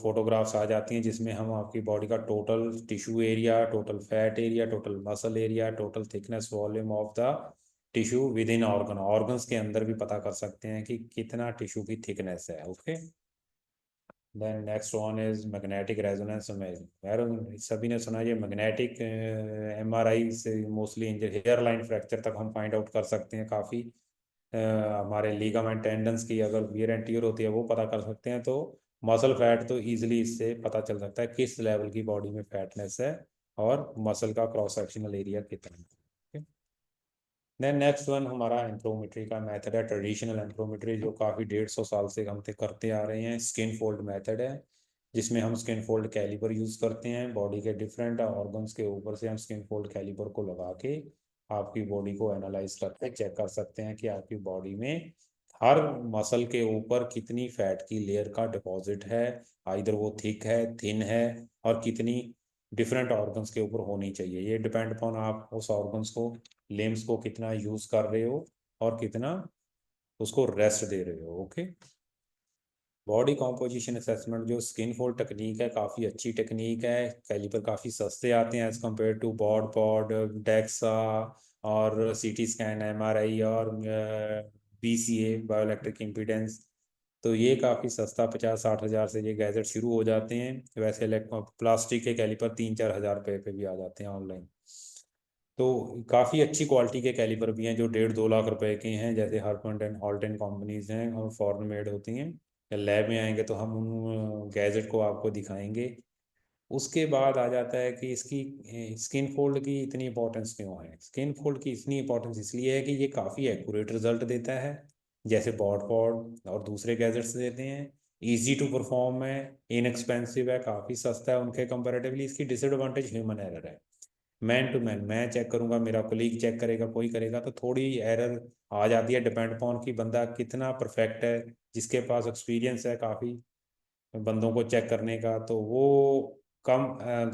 फोटोग्राफ्स आ जाती हैं, जिसमें हम आपकी बॉडी का total tissue area, total fat area, total muscle area, total thickness volume of the tissue with in organ, organs के अंदर भी पता कर सकते हैं कि कितना टिश्यू की थिकनेस है। Okay, then next one is magnetic resonance imaging. यार सभी ने सुना ये मैग्नेटिक एमआरआई से mostly injury hairline fracture तक हम फाइंड आउट कर सकते हैं। काफ़ी हमारे लीगामेंट टेंडन्स की अगर वियर एंड टियर होती है वो पता कर सकते हैं। तो मसल फैट तो इजीली इससे पता चल सकता है किस लेवल की बॉडी में फैटनेस है और मसल का क्रॉस सेक्शनल एरिया कितना है। देन नेक्स्ट वन हमारा एंथ्रोमेट्री का मेथड है, ट्रेडिशनल एंथ्रोमेट्री, जो काफ़ी 150 साल से हम करते आ रहे हैं। स्किन फोल्ड मेथड है, जिसमें हम स्किन फोल्ड कैलिपर यूज़ करते हैं। बॉडी के डिफरेंट ऑर्गन्स के ऊपर से हम स्किन फोल्ड कैलिपर को लगा के आपकी बॉडी को एनालाइज करके चेक कर सकते हैं कि आपकी बॉडी में हर मसल के ऊपर कितनी फैट की लेयर का डिपॉजिट है, आइदर वो थिक है, थिन है, और कितनी डिफरेंट ऑर्गन्स के ऊपर होनी चाहिए। ये डिपेंड अपॉन आप उस ऑर्गन्स को, लिम्स को कितना यूज कर रहे हो और कितना उसको रेस्ट दे रहे हो। ओके, बॉडी कॉम्पोजिशन असेसमेंट जो स्किन फोल्ड टेक्निक है, काफ़ी अच्छी टेक्निक है। कैलिपर काफ़ी सस्ते आते हैं as compare to Bod Pod, DEXA और सीटी स्कैन, एमआरआई और बीसीए, बायोइलेक्ट्रिक इम्पीडेंस। तो ये काफ़ी सस्ता, 50-60 हज़ार से ये गैजेट शुरू हो जाते हैं। वैसे प्लास्टिक के कैलिपर 3-4 हज़ार रुपये पे भी आ जाते हैं ऑनलाइन। तो काफ़ी अच्छी क्वालिटी के कैलिपर भी हैं जो 1.5-2 लाख रुपए के हैं, जैसे हरपंट एंड हॉल्टन कंपनीज हैं और फॉरेन मेड होती हैं। या लैब में आएंगे तो हम उन गैजेट को आपको दिखाएंगे। उसके बाद आ जाता है कि इसकी स्किन फोल्ड की इतनी इंपॉर्टेंस क्यों है। स्किन फोल्ड की इतनी इंपॉर्टेंस इसलिए है कि ये काफ़ी एक्यूरेट रिजल्ट देता है, जैसे बॉड पॉड और दूसरे गैजेट्स देते हैं। ईजी टू परफॉर्म है, इनएक्सपेंसिव है, काफ़ी सस्ता है उनके कंपैरेटिवली। इसकी डिसएडवांटेज ह्यूमन एरर है। मैन टू मैन, मैं चेक करूंगा, मेरा कोलीग चेक करेगा, कोई करेगा, तो थोड़ी एरर आ जाती है। डिपेंड अपॉन कि बंदा कितना परफेक्ट है, जिसके पास एक्सपीरियंस है काफ़ी बंदों को चेक करने का, तो वो कम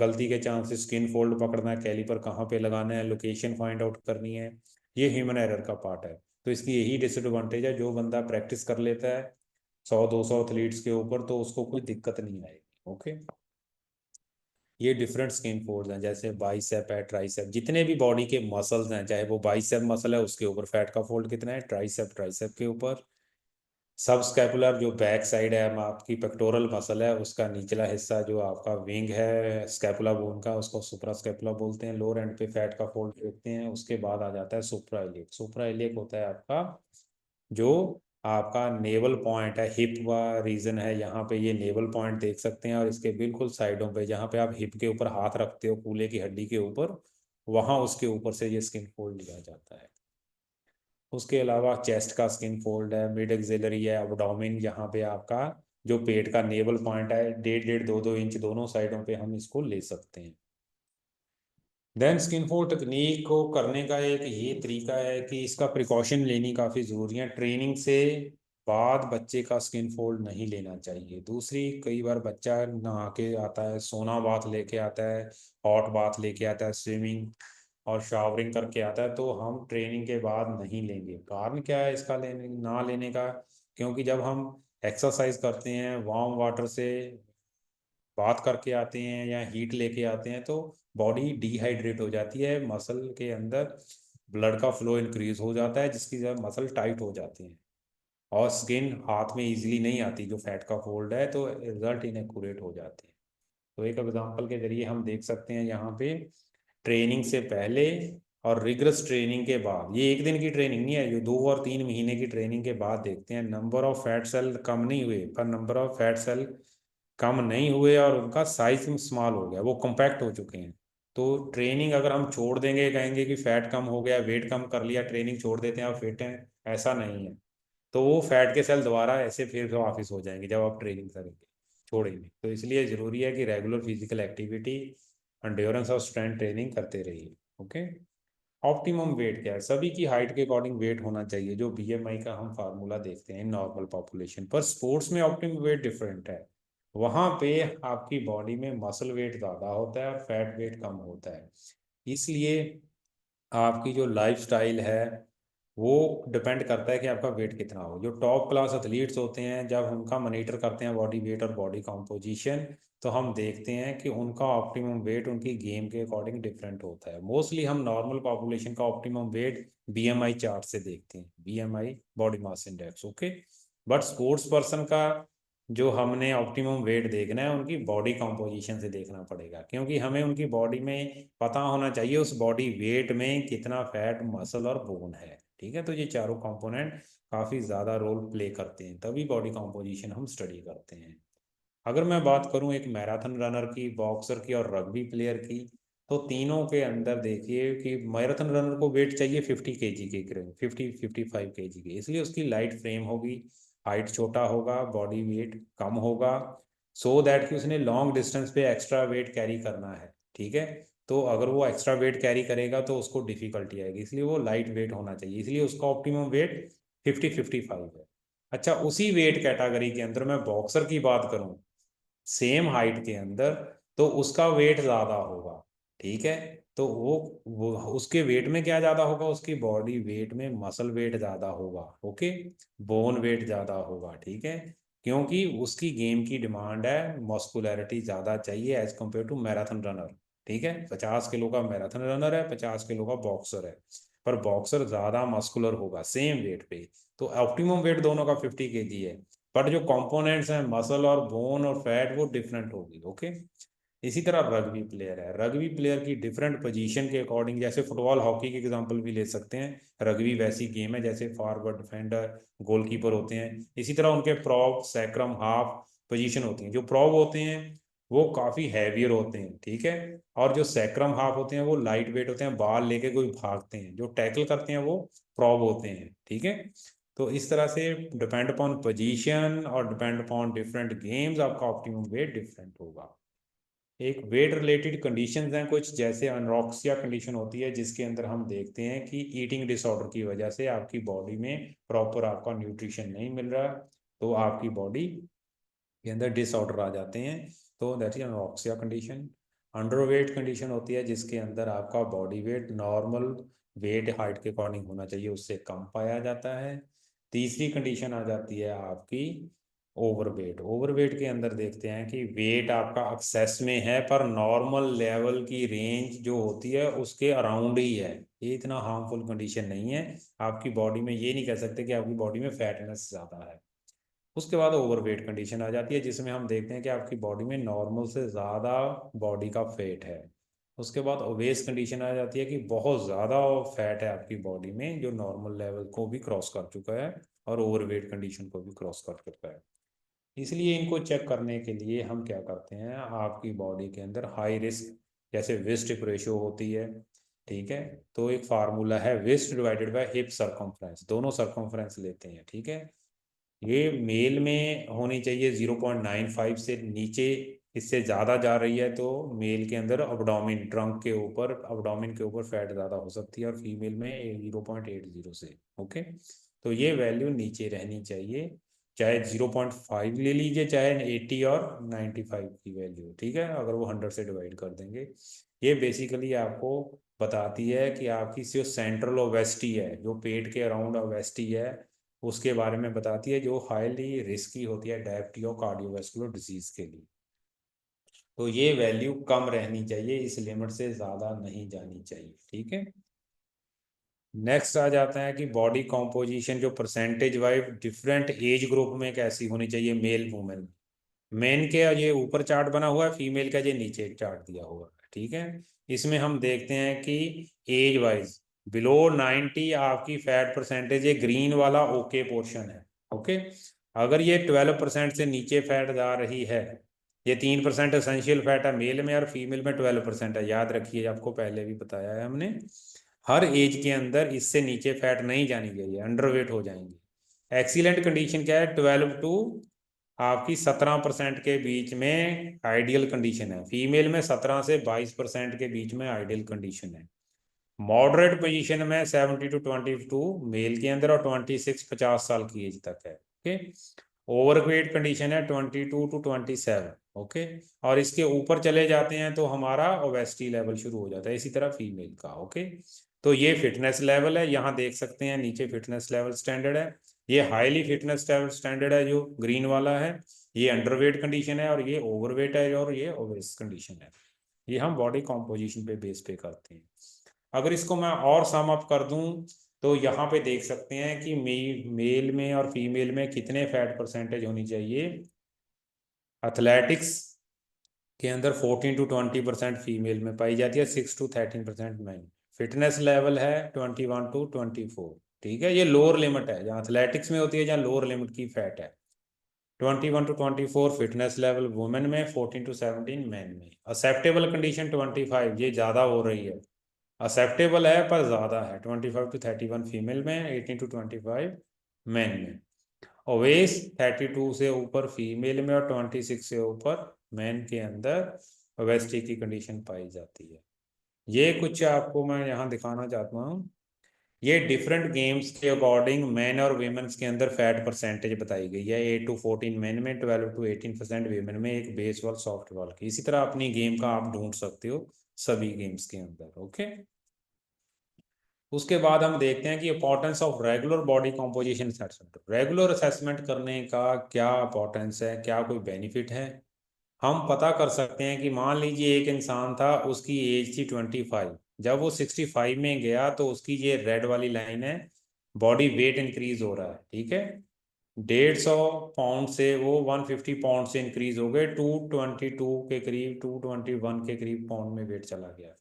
गलती के चांसेस, स्किन फोल्ड पकड़ना है, कैलिपर कहाँ पे लगाना है, लोकेशन फाइंड आउट करनी है, ये ह्यूमन एरर का पार्ट है। तो इसकी यही डिसएडवांटेज है। जो बंदा प्रैक्टिस कर लेता है 100-200 एथलीट्स के ऊपर, तो उसको कोई दिक्कत नहीं आएगी। ओके, ये डिफरेंट स्किन फोल्ड्स हैं, जैसे बाइसेप है, ट्राइसेप, जितने भी बॉडी के मसल्स हैं, चाहे वो बाइसेप मसल है उसके ऊपर फैट का फोल्ड कितना है, ट्राइसेप, ट्राइसेप के ऊपर। सब स्कैपुलर जो बैक साइड है, आपकी पेक्टोरल मसल है, उसका निचला हिस्सा जो आपका विंग है स्कैपुला बोन का, उसको सुप्रा स्कैपुला बोलते हैं। लोअर एंड पे फैट का फोल्ड देखते हैं। उसके बाद आ जाता है सुप्रा इलियक। सुप्रा इलियक होता है आपका जो आपका नेवल पॉइंट है, हिप व रीजन है, यहाँ पे ये नेवल पॉइंट देख सकते हैं। और इसके बिल्कुल साइडों पे, जहाँ पे आप हिप के ऊपर हाथ रखते हो कूल्हे की हड्डी के ऊपर, वहाँ उसके ऊपर से ये स्किन फोल्ड लिया जाता है। उसके अलावा चेस्ट का स्किन फोल्ड है, मिड एक्सिलरी है, एब्डोमेन, यहाँ पे आपका जो पेट का नेवल पॉइंट है, 1.5-2-2 इंच दोनों साइडों पे हम इसको ले सकते हैं। देन स्किन फोल्ड टेक्निक को करने का एक ये तरीका है कि इसका प्रिकॉशन लेनी काफ़ी ज़रूरी है। ट्रेनिंग से बाद बच्चे का स्किन फोल्ड नहीं लेना चाहिए। दूसरी, कई बार बच्चा नहा के आता है, सोना बाथ लेके आता है, हॉट बाथ लेके आता है, स्विमिंग और शावरिंग करके आता है, तो हम ट्रेनिंग के बाद नहीं लेंगे। कारण क्या है इसका लेने ना लेने का? क्योंकि जब हम एक्सरसाइज करते हैं, वार्म वाटर से बात करके आते हैं या हीट लेके आते हैं, तो बॉडी डिहाइड्रेट हो जाती है, मसल के अंदर ब्लड का फ्लो इंक्रीज हो जाता है, जिसकी वजह मसल टाइट हो जाती हैं और स्किन हाथ में इजीली नहीं आती जो फैट का फोल्ड है, तो रिजल्ट इनएक्यूरेट हो जाते हैं। तो एक एग्जांपल के जरिए हम देख सकते हैं यहाँ पे ट्रेनिंग से पहले और रिगरस ट्रेनिंग के बाद। ये एक दिन की ट्रेनिंग नहीं है, ये 2 और 3 महीने की ट्रेनिंग के बाद देखते हैं। नंबर ऑफ फैट सेल कम नहीं हुए, पर नंबर ऑफ फैट सेल कम नहीं हुए और उनका साइज स्मॉल हो गया, वो कॉम्पैक्ट हो चुके हैं। तो ट्रेनिंग अगर हम छोड़ देंगे, कहेंगे कि फैट कम हो गया, वेट कम कर लिया, ट्रेनिंग छोड़ देते हैं आप फिट हैं, ऐसा नहीं है। तो वो फैट के सेल दोबारा ऐसे फिर वापस हो जाएंगे जब आप ट्रेनिंग करेंगे, छोड़ेंगे। तो इसलिए ज़रूरी है कि रेगुलर फिजिकल एक्टिविटी, एंड्योरेंस और स्ट्रेंथ ट्रेनिंग करते रहिए। ओके। ऑप्टिमम वेट क्या है? सभी की हाइट के अकॉर्डिंग वेट होना चाहिए, जो बीएमआई का हम फार्मूला देखते हैं नॉर्मल पॉपुलेशन पर। स्पोर्ट्स में ऑप्टिमम वेट डिफरेंट है। वहाँ पे आपकी बॉडी में मसल वेट ज़्यादा होता है और फैट वेट कम होता है। इसलिए आपकी जो लाइफस्टाइल है वो डिपेंड करता है कि आपका वेट कितना हो। जो टॉप क्लास एथलीट्स होते हैं, जब उनका मॉनिटर करते हैं बॉडी वेट और बॉडी कॉम्पोजिशन, तो हम देखते हैं कि उनका ऑप्टिमम वेट उनकी गेम के अकॉर्डिंग डिफरेंट होता है। मोस्टली हम नॉर्मल पॉपुलेशन का ऑप्टिमम वेट बीएमआई चार्ट से देखते हैं, BMI body mass index. Okay. But sports person का जो हमने ऑप्टिमम वेट देखना है, उनकी बॉडी कॉम्पोजिशन से देखना पड़ेगा, क्योंकि हमें उनकी बॉडी में पता होना चाहिए उस बॉडी वेट में कितना फैट, मसल और बोन है। ठीक है। तो ये चारों कंपोनेंट काफ़ी ज़्यादा रोल प्ले करते हैं, तभी बॉडी कॉम्पोजिशन हम स्टडी करते हैं। अगर मैं बात करूं एक मैराथन रनर की, बॉक्सर की और रग्बी प्लेयर की, तो तीनों के अंदर देखिए कि मैराथन रनर को वेट चाहिए 50 kg के करीब, 50-55 kg के। इसलिए उसकी लाइट फ्रेम होगी, हाइट छोटा होगा, बॉडी वेट कम होगा, सो दैट कि उसने लॉन्ग डिस्टेंस पे एक्स्ट्रा वेट कैरी करना है। ठीक है। तो अगर वो एक्स्ट्रा वेट कैरी करेगा तो उसको डिफिकल्टी आएगी, इसलिए वो लाइट वेट होना चाहिए, इसलिए उसका ऑप्टिमम वेट 50-55 है। अच्छा, उसी वेट कैटेगरी के अंदर मैं बॉक्सर की बात करूं, सेम हाइट के अंदर, तो उसका वेट ज़्यादा होगा। ठीक है। तो वो उसके वेट में क्या ज़्यादा होगा, उसकी बॉडी वेट में मसल वेट ज़्यादा होगा। ओके। बोन वेट ज़्यादा होगा। ठीक है। क्योंकि उसकी गेम की डिमांड है, मस्कुलैरिटी ज़्यादा चाहिए as compare to marathon runner. ठीक है। 50 किलो का मैराथन रनर है, 50 किलो का बॉक्सर है, पर बॉक्सर ज़्यादा मस्कुलर होगा सेम वेट पे। तो ऑप्टिमम वेट दोनों का 50 kg है, बट जो कंपोनेंट्स हैं मसल और बोन और फैट वो डिफरेंट होगी। ओके। इसी तरह रग्बी प्लेयर है, रग्बी प्लेयर की डिफरेंट पोजीशन के अकॉर्डिंग, जैसे फुटबॉल हॉकी के एग्जांपल भी ले सकते हैं, रग्बी वैसी गेम है जैसे फॉरवर्ड, डिफेंडर, गोलकीपर होते हैं। इसी तरह उनके प्रॉप, सैक्रम, हाफ पोजीशन होती हैं। जो प्रॉप होते हैं वो काफ़ी हैवियर होते हैं। ठीक है। और जो सैक्रम हाफ होते हैं वो लाइट वेट होते हैं, बाल लेके कोई भागते हैं। जो टैकल करते हैं वो प्रॉप होते हैं। ठीक है। तो इस तरह से डिपेंड अपॉन पोजीशन और डिपेंड अपॉन डिफरेंट गेम्स आपका ऑप्टिमम वेट डिफरेंट होगा। एक वेट रिलेटेड कंडीशंस हैं कुछ, जैसे अनोरेक्सिया कंडीशन होती है, जिसके अंदर हम देखते हैं कि ईटिंग डिसऑर्डर की वजह से आपकी बॉडी में प्रॉपर आपका न्यूट्रिशन नहीं मिल रहा, तो आपकी बॉडी के अंदर डिसऑर्डर आ जाते हैं। तो that is anorexia condition. Underweight condition होती है जिसके अंदर आपका body weight normal weight height के अकॉर्डिंग होना चाहिए, उससे कम पाया जाता है। तीसरी कंडीशन आ जाती है आपकी ओवरवेट। ओवरवेट के अंदर देखते हैं कि वेट आपका एक्सेस में है, पर नॉर्मल लेवल की रेंज जो होती है उसके अराउंड ही है। ये इतना हार्मफुल कंडीशन नहीं है, आपकी बॉडी में ये नहीं कह सकते कि आपकी बॉडी में फैटनेस ज़्यादा है। उसके बाद ओवरवेट कंडीशन आ जाती है, जिसमें हम देखते हैं कि आपकी बॉडी में नॉर्मल से ज़्यादा बॉडी का फैट है। उसके बाद ओबेस कंडीशन आ जाती है कि बहुत ज़्यादा फैट है आपकी बॉडी में, जो नॉर्मल लेवल को भी क्रॉस कर चुका है और ओवरवेट कंडीशन को भी क्रॉस कर चुका है। इसलिए इनको चेक करने के लिए हम क्या करते हैं, आपकी बॉडी के अंदर हाई रिस्क, जैसे वेस्ट हिप रेशियो होती है। ठीक है। तो एक फार्मूला है waist divided by hip circumference, दोनों सरकमफ्रेंस लेते हैं। ठीक है। ये मेल में होनी चाहिए 0.95 से नीचे, इससे ज़्यादा जा रही है तो मेल के अंदर अबडोमिन, ट्रंक के ऊपर, अबडोमिन के ऊपर फैट ज़्यादा हो सकती है, और फीमेल में 0.80 से। ओके। तो ये वैल्यू नीचे रहनी चाहिए, चाहे 0.5 ले लीजिए, चाहे 80 और 95 की वैल्यू। ठीक है। अगर वो 100 से डिवाइड कर देंगे, ये बेसिकली आपको बताती है कि आपकी जो सेंट्रल ओवेस्टी है, जो पेट के अराउंड ओवेस्टी है, उसके बारे में बताती है, जो हाईली रिस्की होती है डायबिटीज और कार्डियोवास्कुलर डिजीज के लिए। तो ये वैल्यू कम रहनी चाहिए, इस लिमिट से ज़्यादा नहीं जानी चाहिए। ठीक है। नेक्स्ट आ जाता है कि बॉडी कॉम्पोजिशन जो percentage wise different age group में कैसी होनी चाहिए, मेल वुमेन। मेन के ये ऊपर चार्ट बना हुआ है, फीमेल का ये नीचे चार्ट दिया हुआ है। ठीक है। इसमें हम देखते हैं कि एज वाइज बिलो 90 आपकी फैट परसेंटेज, ये ग्रीन वाला ओके पोर्शन है। ओके, अगर ये 12% से नीचे फैट जा रही है, ये 3% एसेंशियल फैट है मेल में और फीमेल में 12% है, याद रखिए, आपको पहले भी बताया है हमने, हर एज के अंदर इससे नीचे फैट नहीं जानी चाहिए, अंडरवेट हो जाएंगे। एक्सीलेंट कंडीशन क्या है, 12 टू आपकी 17% के बीच में आइडियल कंडीशन है, फीमेल में 17 से 22% के बीच में आइडियल कंडीशन है। मॉडरेट पोजीशन में 70 टू 22 मेल के अंदर और 26 50 साल की एज तक है। ओके, ओवरवेट कंडीशन है 22 टू 27। ओके, और इसके ऊपर चले जाते हैं तो हमारा ओबेसिटी लेवल शुरू हो जाता है, इसी तरह फीमेल का। ओके, तो ये फिटनेस लेवल है, यहाँ देख सकते हैं नीचे फिटनेस लेवल स्टैंडर्ड है, ये हाईली फिटनेस लेवल स्टैंडर्ड है जो ग्रीन वाला है, ये अंडरवेट कंडीशन है, और ये ओवरवेट है, और ये ओबेस कंडीशन है। ये हम बॉडी कॉम्पोजिशन पे बेस पे करते हैं। अगर इसको मैं और सम अप कर दूं तो यहाँ पे देख सकते हैं कि मेल में और फीमेल में कितने फैट परसेंटेज होनी चाहिए। एथलेटिक्स के अंदर 14 टू 20% फीमेल में पाई जाती है, 6 टू 13% मैन। फिटनेस लेवल है 21 टू 24। ठीक है, ये लोअर लिमिट है, जहाँ एथलेटिक्स में होती है, जहाँ लोअर लिमिट की फैट है। 21 टू 24 फिटनेस लेवल वुमेन में, 14 टू 17 मैन में। एक्सेप्टेबल कंडीशन 25, ये ज़्यादा हो रही है, एक्सेप्टेबल है पर ज़्यादा है, 25 टू 31 फीमेल में, 18 टू 25 मैन में। ओवेस 32 से ऊपर फीमेल में और 26 से ऊपर मैन के अंदर ओवेसिटी की कंडीशन पाई जाती है। ये कुछ आपको मैं यहाँ दिखाना चाहता हूँ, ये डिफरेंट गेम्स के अकॉर्डिंग मैन और वीमेंस के अंदर फैट परसेंटेज बताई गई है। 8 टू 14 मैन में, 12 टू 18% वीमेन में, एक बेस बॉल सॉफ्ट बॉल की। इसी तरह अपनी गेम का आप ढूंढ सकते हो सभी गेम्स के अंदर। ओके, उसके बाद हम देखते हैं कि importance of regular body composition assessment. Regular assessment करने का क्या इंपॉर्टेंस है, क्या कोई बेनिफिट है। हम पता कर सकते हैं कि मान लीजिए एक इंसान था, उसकी एज थी 25, जब वो 65 में गया तो उसकी ये रेड वाली लाइन है, बॉडी वेट इंक्रीज हो रहा है। ठीक है, 150 पाउंड से वो 150 पाउंड से इंक्रीज हो गए, 222 के करीब, 221 के करीब पाउंड में वेट चला गया।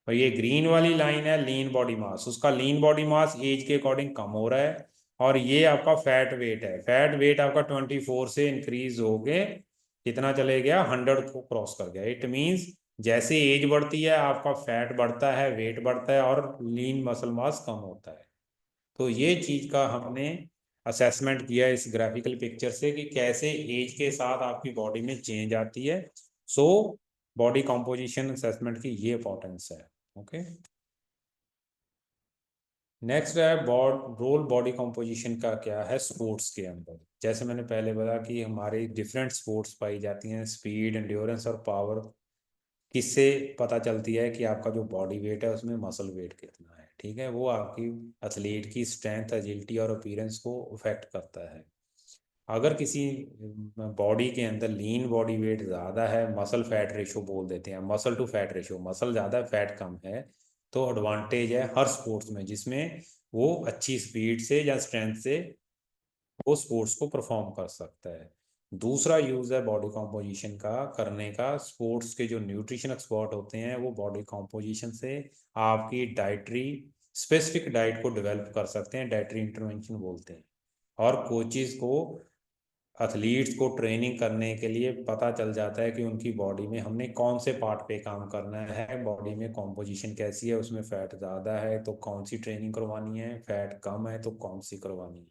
और ये ग्रीन वाली लाइन है लीन बॉडी मास, उसका लीन बॉडी मास एज के अकॉर्डिंग कम हो रहा है। और ये आपका फैट वेट है, फैट वेट आपका 24 से इंक्रीज हो गए, कितना चले गया, 100 को क्रॉस कर गया। इट मीन्स जैसे एज बढ़ती है आपका फैट बढ़ता है, वेट बढ़ता है, और लीन मसल मास कम होता है। तो ये चीज का हमने असेसमेंट किया इस ग्राफिकल पिक्चर से कि कैसे एज के साथ आपकी बॉडी में चेंज आती है। सो बॉडी कॉम्पोजिशन असेसमेंट की ये इंपॉर्टेंस है। ओके, नेक्स्ट है रोल बॉडी कॉम्पोजिशन का क्या है स्पोर्ट्स के अंदर। जैसे मैंने पहले बताया कि हमारे डिफरेंट स्पोर्ट्स पाई जाती हैं, स्पीड, एंड्योरेंस और पावर। किससे पता चलती है कि आपका जो बॉडी वेट है उसमें मसल वेट कितना है। ठीक है, वो आपकी एथलीट की स्ट्रेंथ, एजिलिटी और अपीयरेंस को अफेक्ट करता है। अगर किसी बॉडी के अंदर लीन बॉडी वेट ज़्यादा है, मसल फैट रेशो बोल देते हैं, muscle to fat ratio, muscle ज़्यादा फैट कम है, तो एडवांटेज है हर स्पोर्ट्स में जिसमें वो अच्छी स्पीड से या स्ट्रेंथ से वो स्पोर्ट्स को परफॉर्म कर सकता है। दूसरा यूज़ है बॉडी कॉम्पोजिशन का करने का, स्पोर्ट्स के जो न्यूट्रिशन एक्सपर्ट होते हैं वो बॉडी कॉम्पोजिशन से आपकी डाइटरी स्पेसिफिक डाइट को डेवलप कर सकते हैं, डाइटरी इंटरवेंशन बोलते हैं। और कोचिज़ को एथलीट्स को ट्रेनिंग करने के लिए पता चल जाता है कि उनकी बॉडी में हमने कौन से पार्ट पे काम करना है, बॉडी में कॉम्पोजिशन कैसी है, उसमें फैट ज़्यादा है तो कौन सी ट्रेनिंग करवानी है, फैट कम है तो कौन सी करवानी है,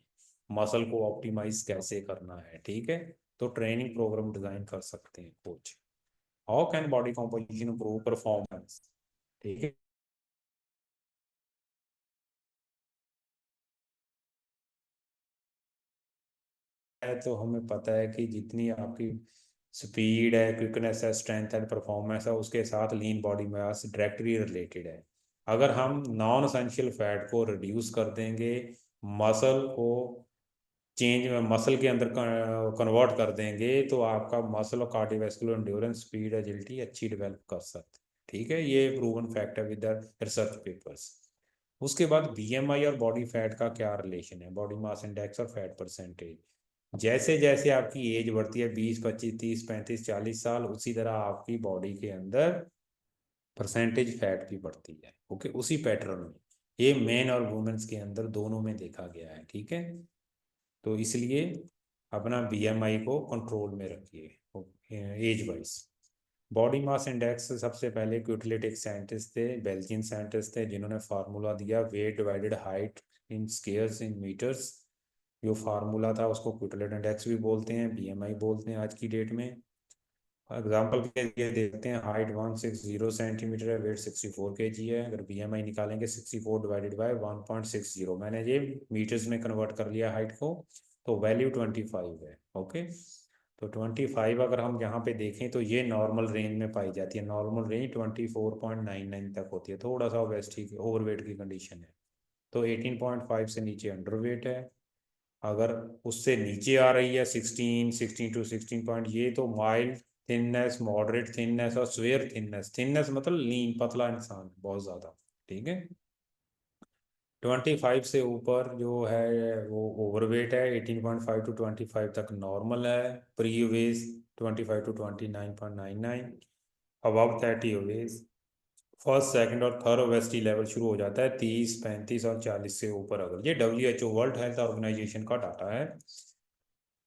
मसल को ऑप्टिमाइज कैसे करना है। ठीक है, तो ट्रेनिंग प्रोग्राम डिजाइन कर सकते हैं coach. How can body composition improve performance. ठीक है, तो हमें पता है कि जितनी आपकी स्पीड है, क्विकनेस है, स्ट्रेंथ एंड परफॉर्मेंस है, उसके साथ लीन बॉडी मास डायरेक्टली रिलेटेड है। अगर हम नॉन एसेंशियल फैट को रिड्यूस कर देंगे, मसल को चेंज मसल के अंदर कन्वर्ट कर देंगे, तो आपका मसल और कार्डियोवैस्कुलर एंड्योरेंस, स्पीड, एजिलिटी अच्छी डेवलप कर सकते हैं। ठीक है, ये प्रूवन फैक्ट है विद द रिसर्च पेपर्स। उसके बाद बीएमआई और बॉडी फैट का क्या रिलेशन है, बॉडी मास इंडेक्स और फैट परसेंटेज। जैसे जैसे आपकी एज बढ़ती है, 20 25 30 35 40 साल, उसी तरह आपकी बॉडी के अंदर परसेंटेज फैट भी बढ़ती है। ओके, उसी पैटर्न में ये मेन और वुमेन्स के अंदर दोनों में देखा गया है। ठीक है, तो इसलिए अपना बीएमआई को कंट्रोल में रखिए age wise. Body mass index सबसे पहले क्यूटलेट एक साइंटिस्ट थे, बेल्जियन साइंटिस्ट थे, जिन्होंने फार्मूला दिया weight divided height in squares in metres. जो फार्मूला था उसको क्यूटलेट इंडेक्स भी बोलते हैं, बीएमआई बोलते हैं आज की डेट में। एग्जाम्पल के लिए देखते हैं, हाइट 160 सेंटीमीटर है, वेट 64 kg है। अगर बीएमआई निकालेंगे 64 डिवाइडेड बाय 1.60, मैंने ये मीटर्स में कन्वर्ट कर लिया हाइट को, तो वैल्यू 25 है। ओके, तो 25 अगर हम यहाँ पे देखें तो ये नॉर्मल रेंज में पाई जाती है। नॉर्मल रेंज 24.99 तक होती है। थोड़ा सा ओबेसिटी की ओवरवेट की कंडीशन है, तो 18.5 से नीचे अंडरवेट है। अगर उससे नीचे आ रही है 16 टू 16 पॉइंट, ये तो माइल्ड थिननेस, मॉडरेट थिननेस और स्वेयर थिननेस। थिननेस मतलब लीन, पतला इंसान बहुत ज़्यादा। ठीक है, 25 से ऊपर जो है वो ओवरवेट है। 18.5 टू 25 तक नॉर्मल है। Pre obese 25 to 29.99। Above 30 obese. First second और थर्ड ओबेसिटी लेवल शुरू हो जाता है 30, 35 और 40 से ऊपर। अगर ये WHO वर्ल्ड हेल्थ ऑर्गेनाइजेशन का डाटा है,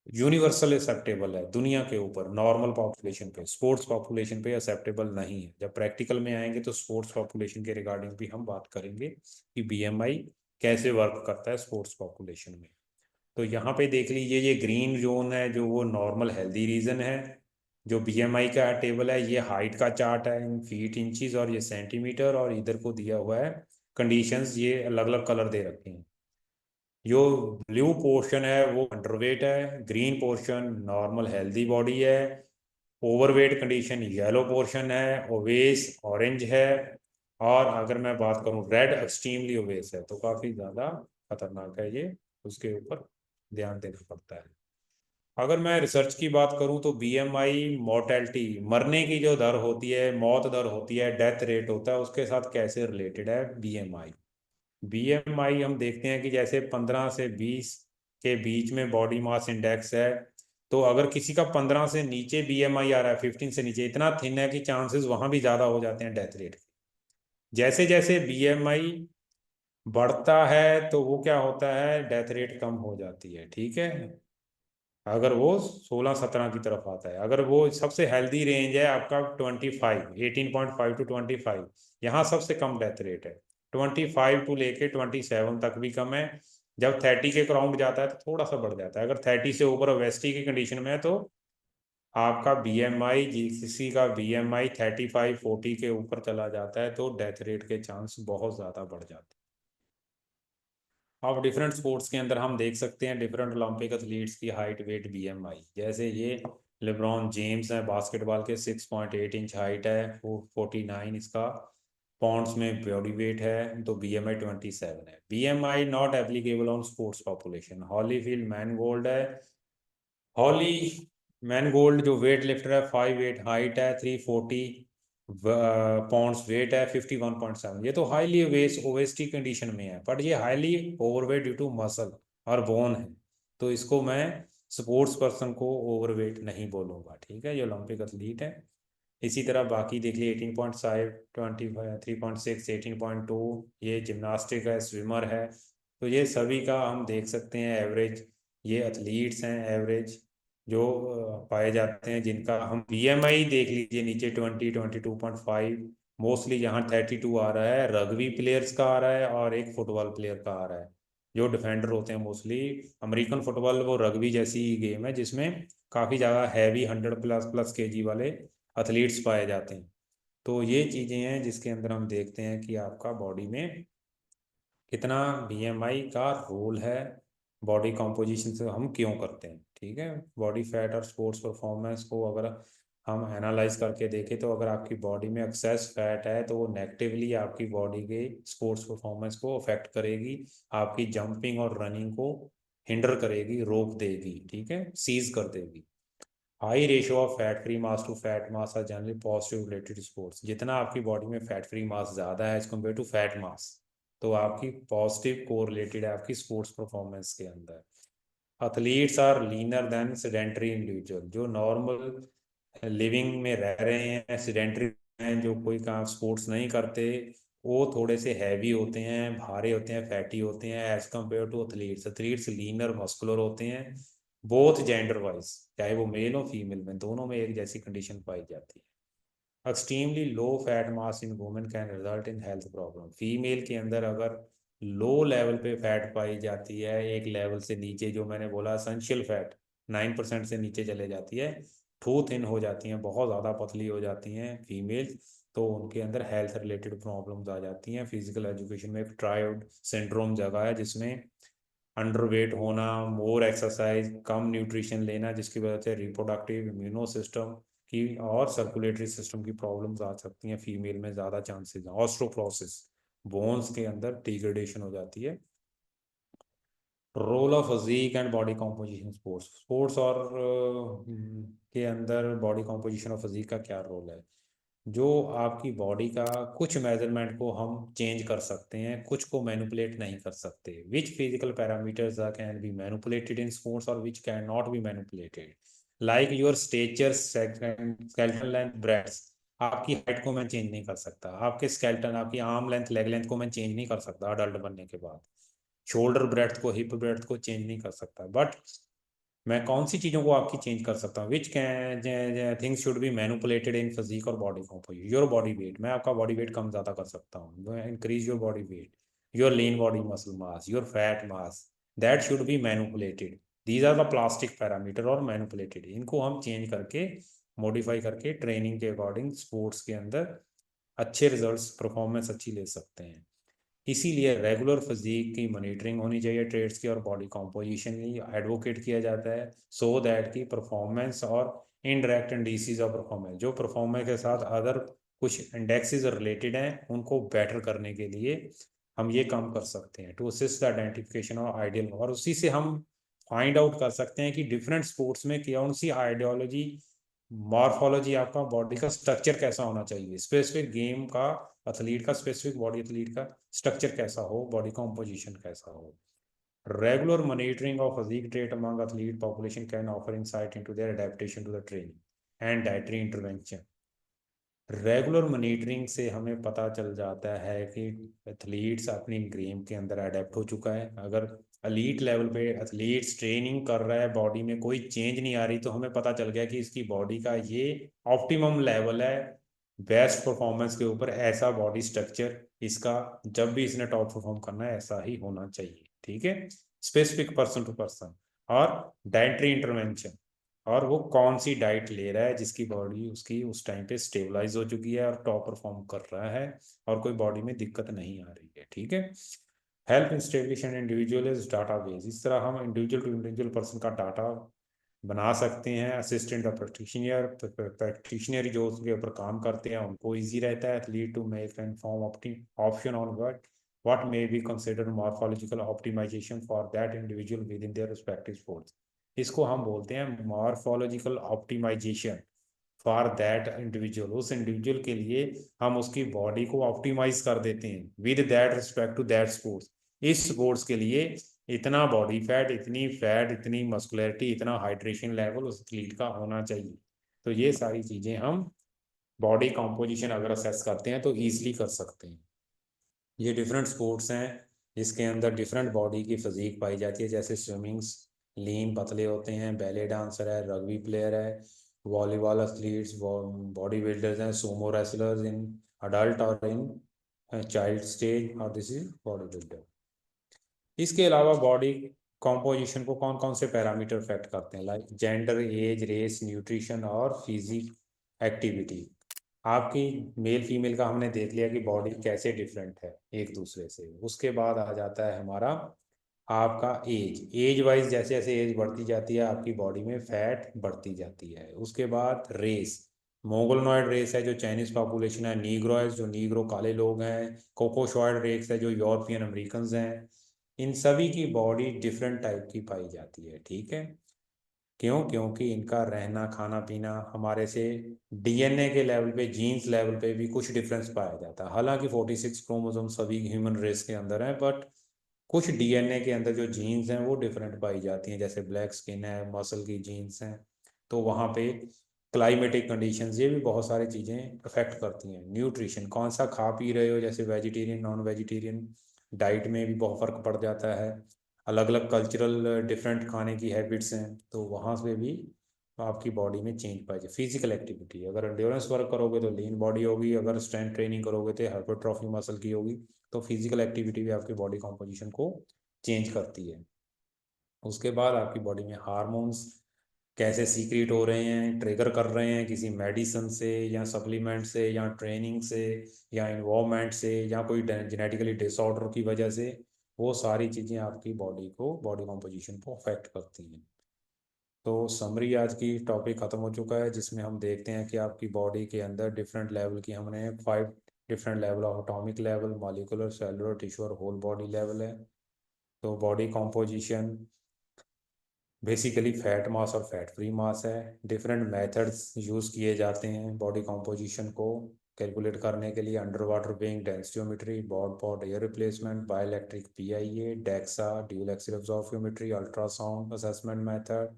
यूनिवर्सल एक्सेप्टेबल है दुनिया के ऊपर। नॉर्मल पॉपुलेशन पे, स्पोर्ट्स पॉपुलेशन पे एक्सेप्टेबल नहीं है। जब प्रैक्टिकल में आएंगे तो स्पोर्ट्स पॉपुलेशन के रिगार्डिंग भी हम बात करेंगे कि बीएमआई कैसे वर्क करता है स्पोर्ट्स पॉपुलेशन में। तो यहाँ पे देख लीजिए, ये ग्रीन जोन है जो वो नॉर्मल हेल्दी रीजन है। जो बीएमआई का टेबल है ये हाइट का चार्ट है इन फीट इंचज, और ये सेंटीमीटर, और इधर को दिया हुआ है कंडीशंस, ये अलग अलग कलर दे रखे हैं। जो ब्लू पोर्शन है वो अंडरवेट है, green portion normal healthy body है, ओवरवेट कंडीशन येलो पोर्शन है, ओवेस ऑरेंज है, और अगर मैं बात करूं रेड एक्सट्रीमली ओवेस है, तो काफ़ी ज़्यादा खतरनाक है ये। उसके ऊपर ध्यान देना पड़ता है। अगर मैं रिसर्च की बात करूं तो बीएमआई मोर्टेलिटी, मरने की जो दर होती है, मौत दर होती है, डेथ रेट होता है, उसके साथ कैसे रिलेटेड है बीएमआई। बीएमआई हम देखते हैं कि जैसे 15 से 20 के बीच में बॉडी मास इंडेक्स है, तो अगर किसी का 15 से नीचे बीएमआई आ रहा है, 15 से नीचे, इतना थिन है कि चांसेस वहां भी ज़्यादा हो जाते हैं डेथ रेट। जैसे जैसे बीएमआई बढ़ता है तो वो क्या होता है, डेथ रेट कम हो जाती है। ठीक है, अगर वो 16-17 की तरफ आता है। अगर वो सबसे हेल्दी रेंज है आपका 25, 18.5 टू 25, यहाँ सबसे कम डेथ रेट है। 25 टू लेके 27 तक भी कम है। जब 30 के क्राउंड जाता है तो थोड़ा सा बढ़ जाता है। अगर 30 से ऊपर ओबेसिटी की कंडीशन में है तो आपका बीएमआई, किसी का बीएमआई 35, 40 के ऊपर चला जाता है तो डेथ रेट के चांस बहुत ज़्यादा बढ़ जाते हैं। अब डिफरेंट स्पोर्ट्स के अंदर हम देख सकते हैं डिफरेंट ओलंपिक एथलीट्स की हाइट, वेट, बीएमआई। जैसे ये लेब्रॉन जेम्स है बास्केटबॉल के, 6.8 इंच हाइट है, 49 इसका पाउंड्स में बॉडी वेट है, तो बीएमआई 27 है। BMI not applicable on sports population. Holyfield Mangold है। हॉली मैन गोल्ड जो वेट लिफ्टर है, 5'8" हाइट है, 340 पाउंड्स वेट है, 51.7। ये तो हाईली ओवेस्टी कंडीशन में है, बट ये highly overweight due to muscle और बोन है, तो इसको मैं स्पोर्ट्स पर्सन को ओवरवेट नहीं बोलूँगा। ठीक है, ये ओलंपिक एथलीट है। इसी तरह बाकी देख लिए 18.5, 25, 3.6, 18.2, ये जिम्नास्टिक है, स्विमर है। तो ये सभी का हम देख सकते हैं एवरेज। ये एथलीट्स हैं एवरेज जो पाए जाते हैं, जिनका हम बीएमआई देख लीजिए नीचे 22.5। मोस्टली यहाँ 32 आ रहा है, रग्बी प्लेयर्स का आ रहा है, और एक फुटबॉल प्लेयर का आ रहा है। जो डिफेंडर होते हैं मोस्टली, अमेरिकन फुटबॉल वो रग्बी जैसी गेम है जिसमें काफ़ी ज़्यादा हैवी 100+ केजी वाले एथलीट्स पाए जाते हैं। तो ये चीज़ें हैं जिसके अंदर हम देखते हैं कि आपका बॉडी में कितना बीएमआई का रोल है, बॉडी कॉम्पोजिशन से हम क्यों करते हैं। ठीक है, बॉडी फैट और स्पोर्ट्स परफॉर्मेंस को अगर हम एनालाइज करके देखें तो अगर आपकी बॉडी में एक्सेस फैट है तो वो नेगेटिवली आपकी बॉडी के स्पोर्ट्स परफॉर्मेंस को अफेक्ट करेगी, आपकी जंपिंग और रनिंग को हिंडर करेगी, रोक देगी। ठीक है, सीज कर देगी। High ratio of fat free mass to fat mass are generally positive related sports. जितना आपकी बॉडी में फैट फ्री मास ज़्यादा है as compare to fat mass, तो आपकी पॉजिटिव को रिलेटेड है आपकी स्पोर्ट्स परफॉर्मेंस के अंदर। Athletes are leaner than sedentary individual. जो नॉर्मल लिविंग में रह रहे हैं, सेडेंटरी हैं जो कोई काम स्पोर्ट्स नहीं करते, वो थोड़े से हैवी होते हैं, भारे होते हैं, फैटी होते हैं as compare to athletes. Athletes leaner muscular होते हैं, बोथ जेंडर वाइज, चाहे वो मेल हो फीमेल में, दोनों में एक जैसी कंडीशन पाई जाती है। Extremely low fat mass in women can result in health problem. Female के अंदर अगर लो लेवल पे फैट पाई जाती है, एक लेवल से नीचे, जो मैंने बोला एसेंशियल फैट 9% से नीचे चले जाती है, टू थिन हो जाती हैं, बहुत ज़्यादा पतली हो जाती हैं फीमेल, तो उनके अंदर हेल्थ रिलेटेड प्रॉब्लम्स आ जाती हैं। फिजिकल एजुकेशन में एक ट्रायोड सिंड्रोम जगह है, जिसमें अंडरवेट होना, मोर एक्सरसाइज, कम न्यूट्रिशन लेना, जिसकी वजह से रिप्रोडक्टिव, इम्यूनो सिस्टम की और सर्कुलेटरी सिस्टम की प्रॉब्लम्स आ सकती हैं। फीमेल में ज़्यादा चांसेस हैं। ऑस्ट्रोप्रोसिस, बोन्स के अंदर डिग्रेडेशन हो जाती है। Role of physique and body composition sports. Sports और के अंदर बॉडी कॉम्पोजिशन और फिजिक का क्या रोल है? जो आपकी बॉडी का कुछ मेजरमेंट को हम चेंज कर सकते हैं, कुछ को मैनिपुलेट नहीं कर सकते। Which physical parameters can be manipulated in sports और which can not be manipulated, like your stature, skeleton length, breadth. आपकी हाइट को मैं चेंज नहीं कर सकता, आपके स्केलेटन, आपकी आर्म लेंथ, लेग लेंथ को मैं चेंज नहीं कर सकता अडल्ट बनने के बाद, शोल्डर ब्रेड्थ को, हिप ब्रेड्थ को चेंज नहीं कर सकता। बट मैं कौन सी चीज़ों को आपकी चेंज कर सकता हूँ? Which can things should be manipulated in physique और body composition. Your body weight, मैं आपका बॉडी वेट कम ज़्यादा कर सकता हूँ, increase your body weight, your lean body muscle mass, your fat mass, that should be manipulated. These are the plastic parameter और manipulated. इनको हम चेंज करके, मॉडिफाई करके, ट्रेनिंग के अकॉर्डिंग स्पोर्ट्स के अंदर अच्छे रिजल्ट्स, परफॉर्मेंस अच्छी ले सकते हैं। इसीलिए रेगुलर फिजिक की मॉनिटरिंग होनी चाहिए, ट्रेड्स की और बॉडी कॉम्पोजिशन की एडवोकेट किया जाता है, सो दैट की परफॉर्मेंस और इनडायरेक्ट इंडिसेस ऑफ परफॉर्मेंस, जो परफॉर्मेंस के साथ अदर कुछ इंडेक्सेस रिलेटेड हैं, उनको बेटर करने के लिए हम ये काम कर सकते हैं, to assist the identification of ideal. और उसी से हम फाइंड आउट कर सकते हैं कि डिफरेंट स्पोर्ट्स में कौन सी आइडियोलॉजी, मॉर्फोलॉजी, आपका बॉडी का स्ट्रक्चर कैसा होना चाहिए, स्पेसिफिक गेम का एथलीट का, स्पेसिफिक बॉडी एथलीट का स्ट्रक्चर कैसा हो, बॉडी कॉम्पोजिशन कैसा हो। Regular monitoring of physique trait among athlete population can offer insight into their adaptation to the training and dietary intervention. Regular monitoring से हमें पता चल जाता है कि एथलीट्स अपनी गेम के अंदर अडेप्ट हो चुका है। अगर एलीट लेवल पे एथलीट्स ट्रेनिंग कर रहा है, बॉडी में कोई चेंज नहीं आ रही, तो हमें पता चल गया कि इसकी बॉडी का ये ऑप्टिमम लेवल है बेस्ट परफॉर्मेंस के ऊपर। ऐसा बॉडी स्ट्रक्चर इसका, जब भी इसने टॉप परफॉर्म करना है, ऐसा ही होना चाहिए। ठीक है, स्पेसिफिक पर्सन टू पर्सन। और डाइटरी इंटरवेंशन, और वो कौन सी डाइट ले रहा है जिसकी बॉडी उसकी उस टाइम पे स्टेबलाइज हो चुकी है और टॉप परफॉर्म कर रहा है, और कोई बॉडी में दिक्कत नहीं आ रही है। ठीक है, help establishment individual is database. इस तरह हम इंडिविजुअल टू इंडिविजुअल पर्सन का डाटा बना सकते हैं। असिस्टेंट और प्रैक्टिशनर, प्रैक्टिशनर जो उसके ऊपर काम करते हैं, उनको ईजी रहता है athlete to make and form option on what may be considered morphological optimization for that individual within their respective sports। इसको हम बोलते हैं morphological optimisation for that individual. उस इंडिविजुअल के लिए हम उसकी बॉडी को ऑप्टिमाइज कर देते हैं with that respect to that sports. इस स्पोर्ट्स के लिए इतना बॉडी फैट, इतनी फैट, इतनी मस्कुलरिटी, इतना हाइड्रेशन लेवल उस एथलीट का होना चाहिए। तो ये सारी चीजें हम बॉडी कॉम्पोजिशन अगर असेस करते हैं तो ईजिली कर सकते हैं। ये डिफरेंट स्पोर्ट्स हैं जिसके अंदर डिफरेंट बॉडी की फिजिक पाई जाती है, जैसे स्विमिंग्स लीन पतले होते हैं, बैले डांसर है, रग्बी प्लेयर है, वॉलीबॉल एथलीट्स, बॉडी बिल्डर्स हैं, सोमो रेसलर्स इन अडल्ट और इन चाइल्ड स्टेज, और दिस इज बॉडी बिल्डर। इसके अलावा बॉडी कॉम्पोजिशन को कौन कौन से पैरामीटर अफेक्ट करते हैं, like gender, age, race, nutrition और फिजिक एक्टिविटी। आपकी मेल फीमेल का हमने देख लिया कि बॉडी कैसे डिफरेंट है एक दूसरे से। उसके बाद आ जाता है हमारा आपका एज वाइज, जैसे जैसे एज बढ़ती जाती है आपकी बॉडी में फैट बढ़ती जाती है। उसके बाद रेस, मोगलनॉइड रेस है जो चाइनीज पॉपुलेशन है, नीग्रोइज जो नीग्रो काले लोग हैं, कोकोशॉइड रेस है जो यूरोपियन अमेरिकन हैं। इन सभी की बॉडी डिफरेंट टाइप की पाई जाती है। ठीक है, क्यों? क्योंकि इनका रहना, खाना पीना हमारे से डीएनए के लेवल पे, जीन्स लेवल पे भी कुछ डिफरेंस पाया जाता है। हालांकि 46 क्रोमोसोम सभी ह्यूमन रेस के अंदर है, बट कुछ डीएनए के अंदर जो जीन्स हैं वो डिफरेंट पाई जाती हैं, जैसे ब्लैक स्किन है, मसल की जीन्स हैं, तो वहाँ पे क्लाइमेटिक कंडीशंस, ये भी बहुत सारी चीज़ें अफेक्ट करती हैं। न्यूट्रिशन, कौन सा खा पी रहे हो, जैसे वेजिटेरियन नॉन वेजिटेरियन डाइट में भी बहुत फ़र्क पड़ जाता है। अलग अलग कल्चरल डिफरेंट खाने की हैबिट्स हैं, तो वहाँ से भी आपकी बॉडी में चेंज पाए। फिजिकल एक्टिविटी, अगर एंड्योरेंस वर्क करोगे तो लीन बॉडी होगी, अगर स्ट्रेंथ ट्रेनिंग करोगे तो हाइपरट्रॉफी मसल की होगी। तो फिजिकल एक्टिविटी भी आपकी बॉडी कॉम्पोजिशन को चेंज करती है। उसके बाद आपकी बॉडी में हार्मोन्स कैसे सीक्रेट हो रहे हैं, ट्रिगर कर रहे हैं किसी मेडिसिन से या सप्लीमेंट से या ट्रेनिंग से या इन्वायरमेंट से या कोई जेनेटिकली डिसऑर्डर की वजह से, वो सारी चीज़ें आपकी बॉडी को, बॉडी कॉम्पोजिशन को अफेक्ट करती हैं। तो समरी आज की टॉपिक ख़त्म हो चुका है, जिसमें हम देखते हैं कि आपकी बॉडी के अंदर डिफरेंट लेवल की, हमने 5 different level of atomic level, molecular, cellular, tissue और होल बॉडी लेवल है। तो बॉडी कॉम्पोजिशन बेसिकली फैट मास और फैट फ्री मास है। डिफरेंट मेथड्स यूज़ किए जाते हैं बॉडी कॉम्पोजिशन को कैलकुलेट करने के लिए। Underwater weighing densitometry, Bod Pod air replacement, bioelectric PIA, DEXA, dual axial absorptiometry, ultrasound assessment method,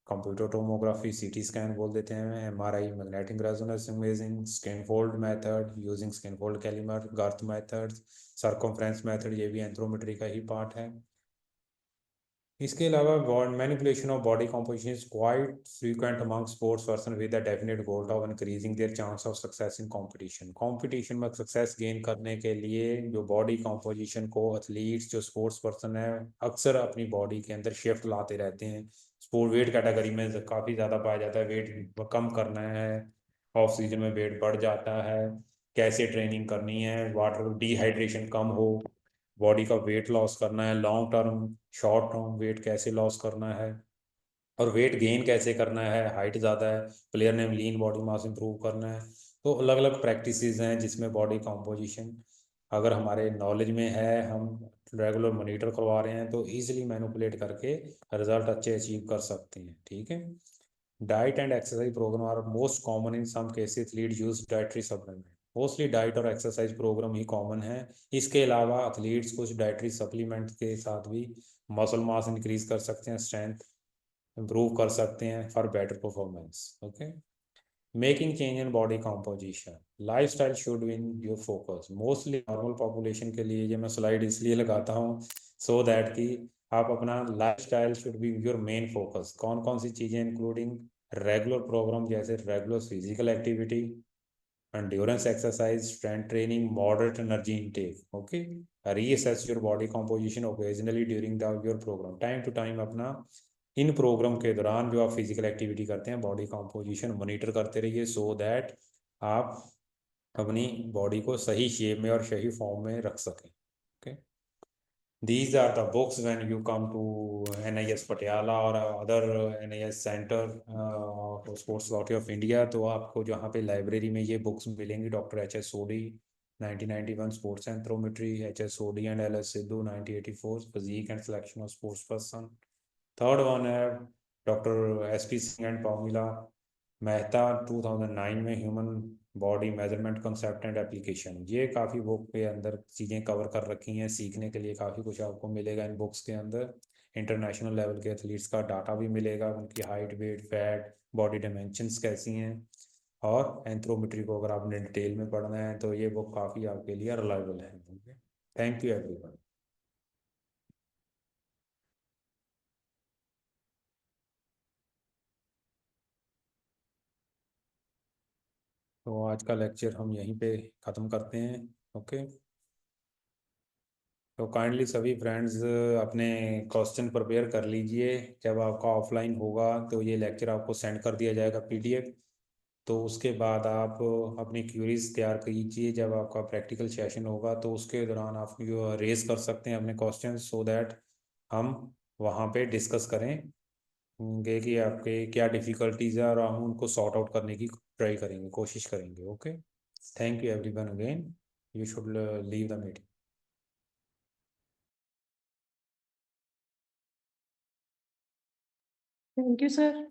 computer tomography, CT scan बोल देते हैं, MRI, magnetic resonance imaging, skinfold method using skinfold caliper, girth methods, circumference method, ये भी anthropometry का ही part है। इसके अलावा body manipulation of body composition is quite frequent among sports person with a definite goal of increasing there chance of success in competition. Competition में success gain करने के लिए जो बॉडी कॉम्पोजिशन को एथलीट्स, जो स्पोर्ट्स पर्सन है, अक्सर अपनी बॉडी के अंदर शिफ्ट लाते रहते हैं। स्पोर्ट वेट कैटेगरी में काफ़ी ज़्यादा पाया जाता है, वेट कम करना है, ऑफ सीजन में वेट बढ़ जाता है, कैसे ट्रेनिंग करनी है, वाटर डिहाइड्रेशन कम हो, बॉडी का वेट लॉस करना है, long term short term weight कैसे लॉस करना है, और वेट गेन कैसे करना है, हाइट ज़्यादा है प्लेयर ने, लीन बॉडी मास इंप्रूव करना है। तो अलग अलग प्रैक्टिसेस हैं जिसमें बॉडी कॉम्पोजिशन अगर हमारे नॉलेज में है, हम रेगुलर मॉनिटर करवा रहे हैं, तो इजीली मैनिपुलेट करके रिजल्ट अच्छे अचीव कर सकते हैं। ठीक है। Diet and exercise programme are most common in some cases, lead use dietary supplement. Mostly diet और एक्सरसाइज प्रोग्राम ही कॉमन है। इसके अलावा एथलीट्स कुछ डाइटरी सप्लीमेंट के साथ भी मसल मास इंक्रीज कर सकते हैं, स्ट्रेंथ improve कर सकते हैं for better performance. Okay. Making change in body composition, life style should win your focus. Mostly normal population के लिए ये मैं स्लाइड इसलिए लगाता हूँ सो दैट कि आप अपना life style should be your main focus. कौन कौन सी चीज़ें, इंक्लूडिंग रेगुलर प्रोग्राम जैसे regular physical activity, endurance exercise, strength training, moderate energy intake. Okay, reassess your body composition occasionally during your program, time to time अपना इन programme के दौरान जो आप physical activity करते हैं, बॉडी कॉम्पोजिशन मॉनिटर करते रहिए, सो दैट आप अपनी बॉडी को सही शेप में और सही फॉर्म में रख सकें। Okay, these are the books when you come to NIS Patiala or other NIS center for sports authority of India, तो आपको जहाँ पे लाइब्रेरी में ये बुक्स मिलेंगी। Doctor HS Sodhi 1991 sports anthropometry, HS Sodhi and LS Sidhu 1984 physique and selection of sports person. Third one है doctor SP Singh and Pamila Mehta 2009 में human body measurement concept and application. ये काफ़ी बुक के अंदर चीज़ें कवर कर रखी हैं, सीखने के लिए काफ़ी कुछ आपको मिलेगा इन बुक्स के अंदर। इंटरनेशनल लेवल के एथलीट्स का डाटा भी मिलेगा, उनकी height, weight, fat, body dimensions कैसी हैं, और एंथ्रोमेट्री को अगर आपने डिटेल में पढ़ना है तो ये बुक काफ़ी आपके लिए रिलायबल है। Thank you everyone. तो आज का लेक्चर हम यहीं पे ख़त्म करते हैं। ओके, तो काइंडली सभी फ्रेंड्स अपने क्वेश्चन प्रिपेयर कर लीजिए। जब आपका ऑफलाइन होगा तो ये लेक्चर आपको सेंड कर दिया जाएगा PDF। तो उसके बाद आप अपनी क्यूरीज तैयार कीजिए। जब आपका प्रैक्टिकल सेशन होगा तो उसके दौरान आप रेज कर सकते हैं अपने क्वेश्चन, सो दैट हम वहाँ पे डिस्कस करेंगे कि आपके क्या डिफ़िकल्टीज है, और हम उनको सॉर्ट आउट करने की ट्राई करेंगे, कोशिश करेंगे। Okay, thank you everyone again, you should leave the meeting. Thank you sir.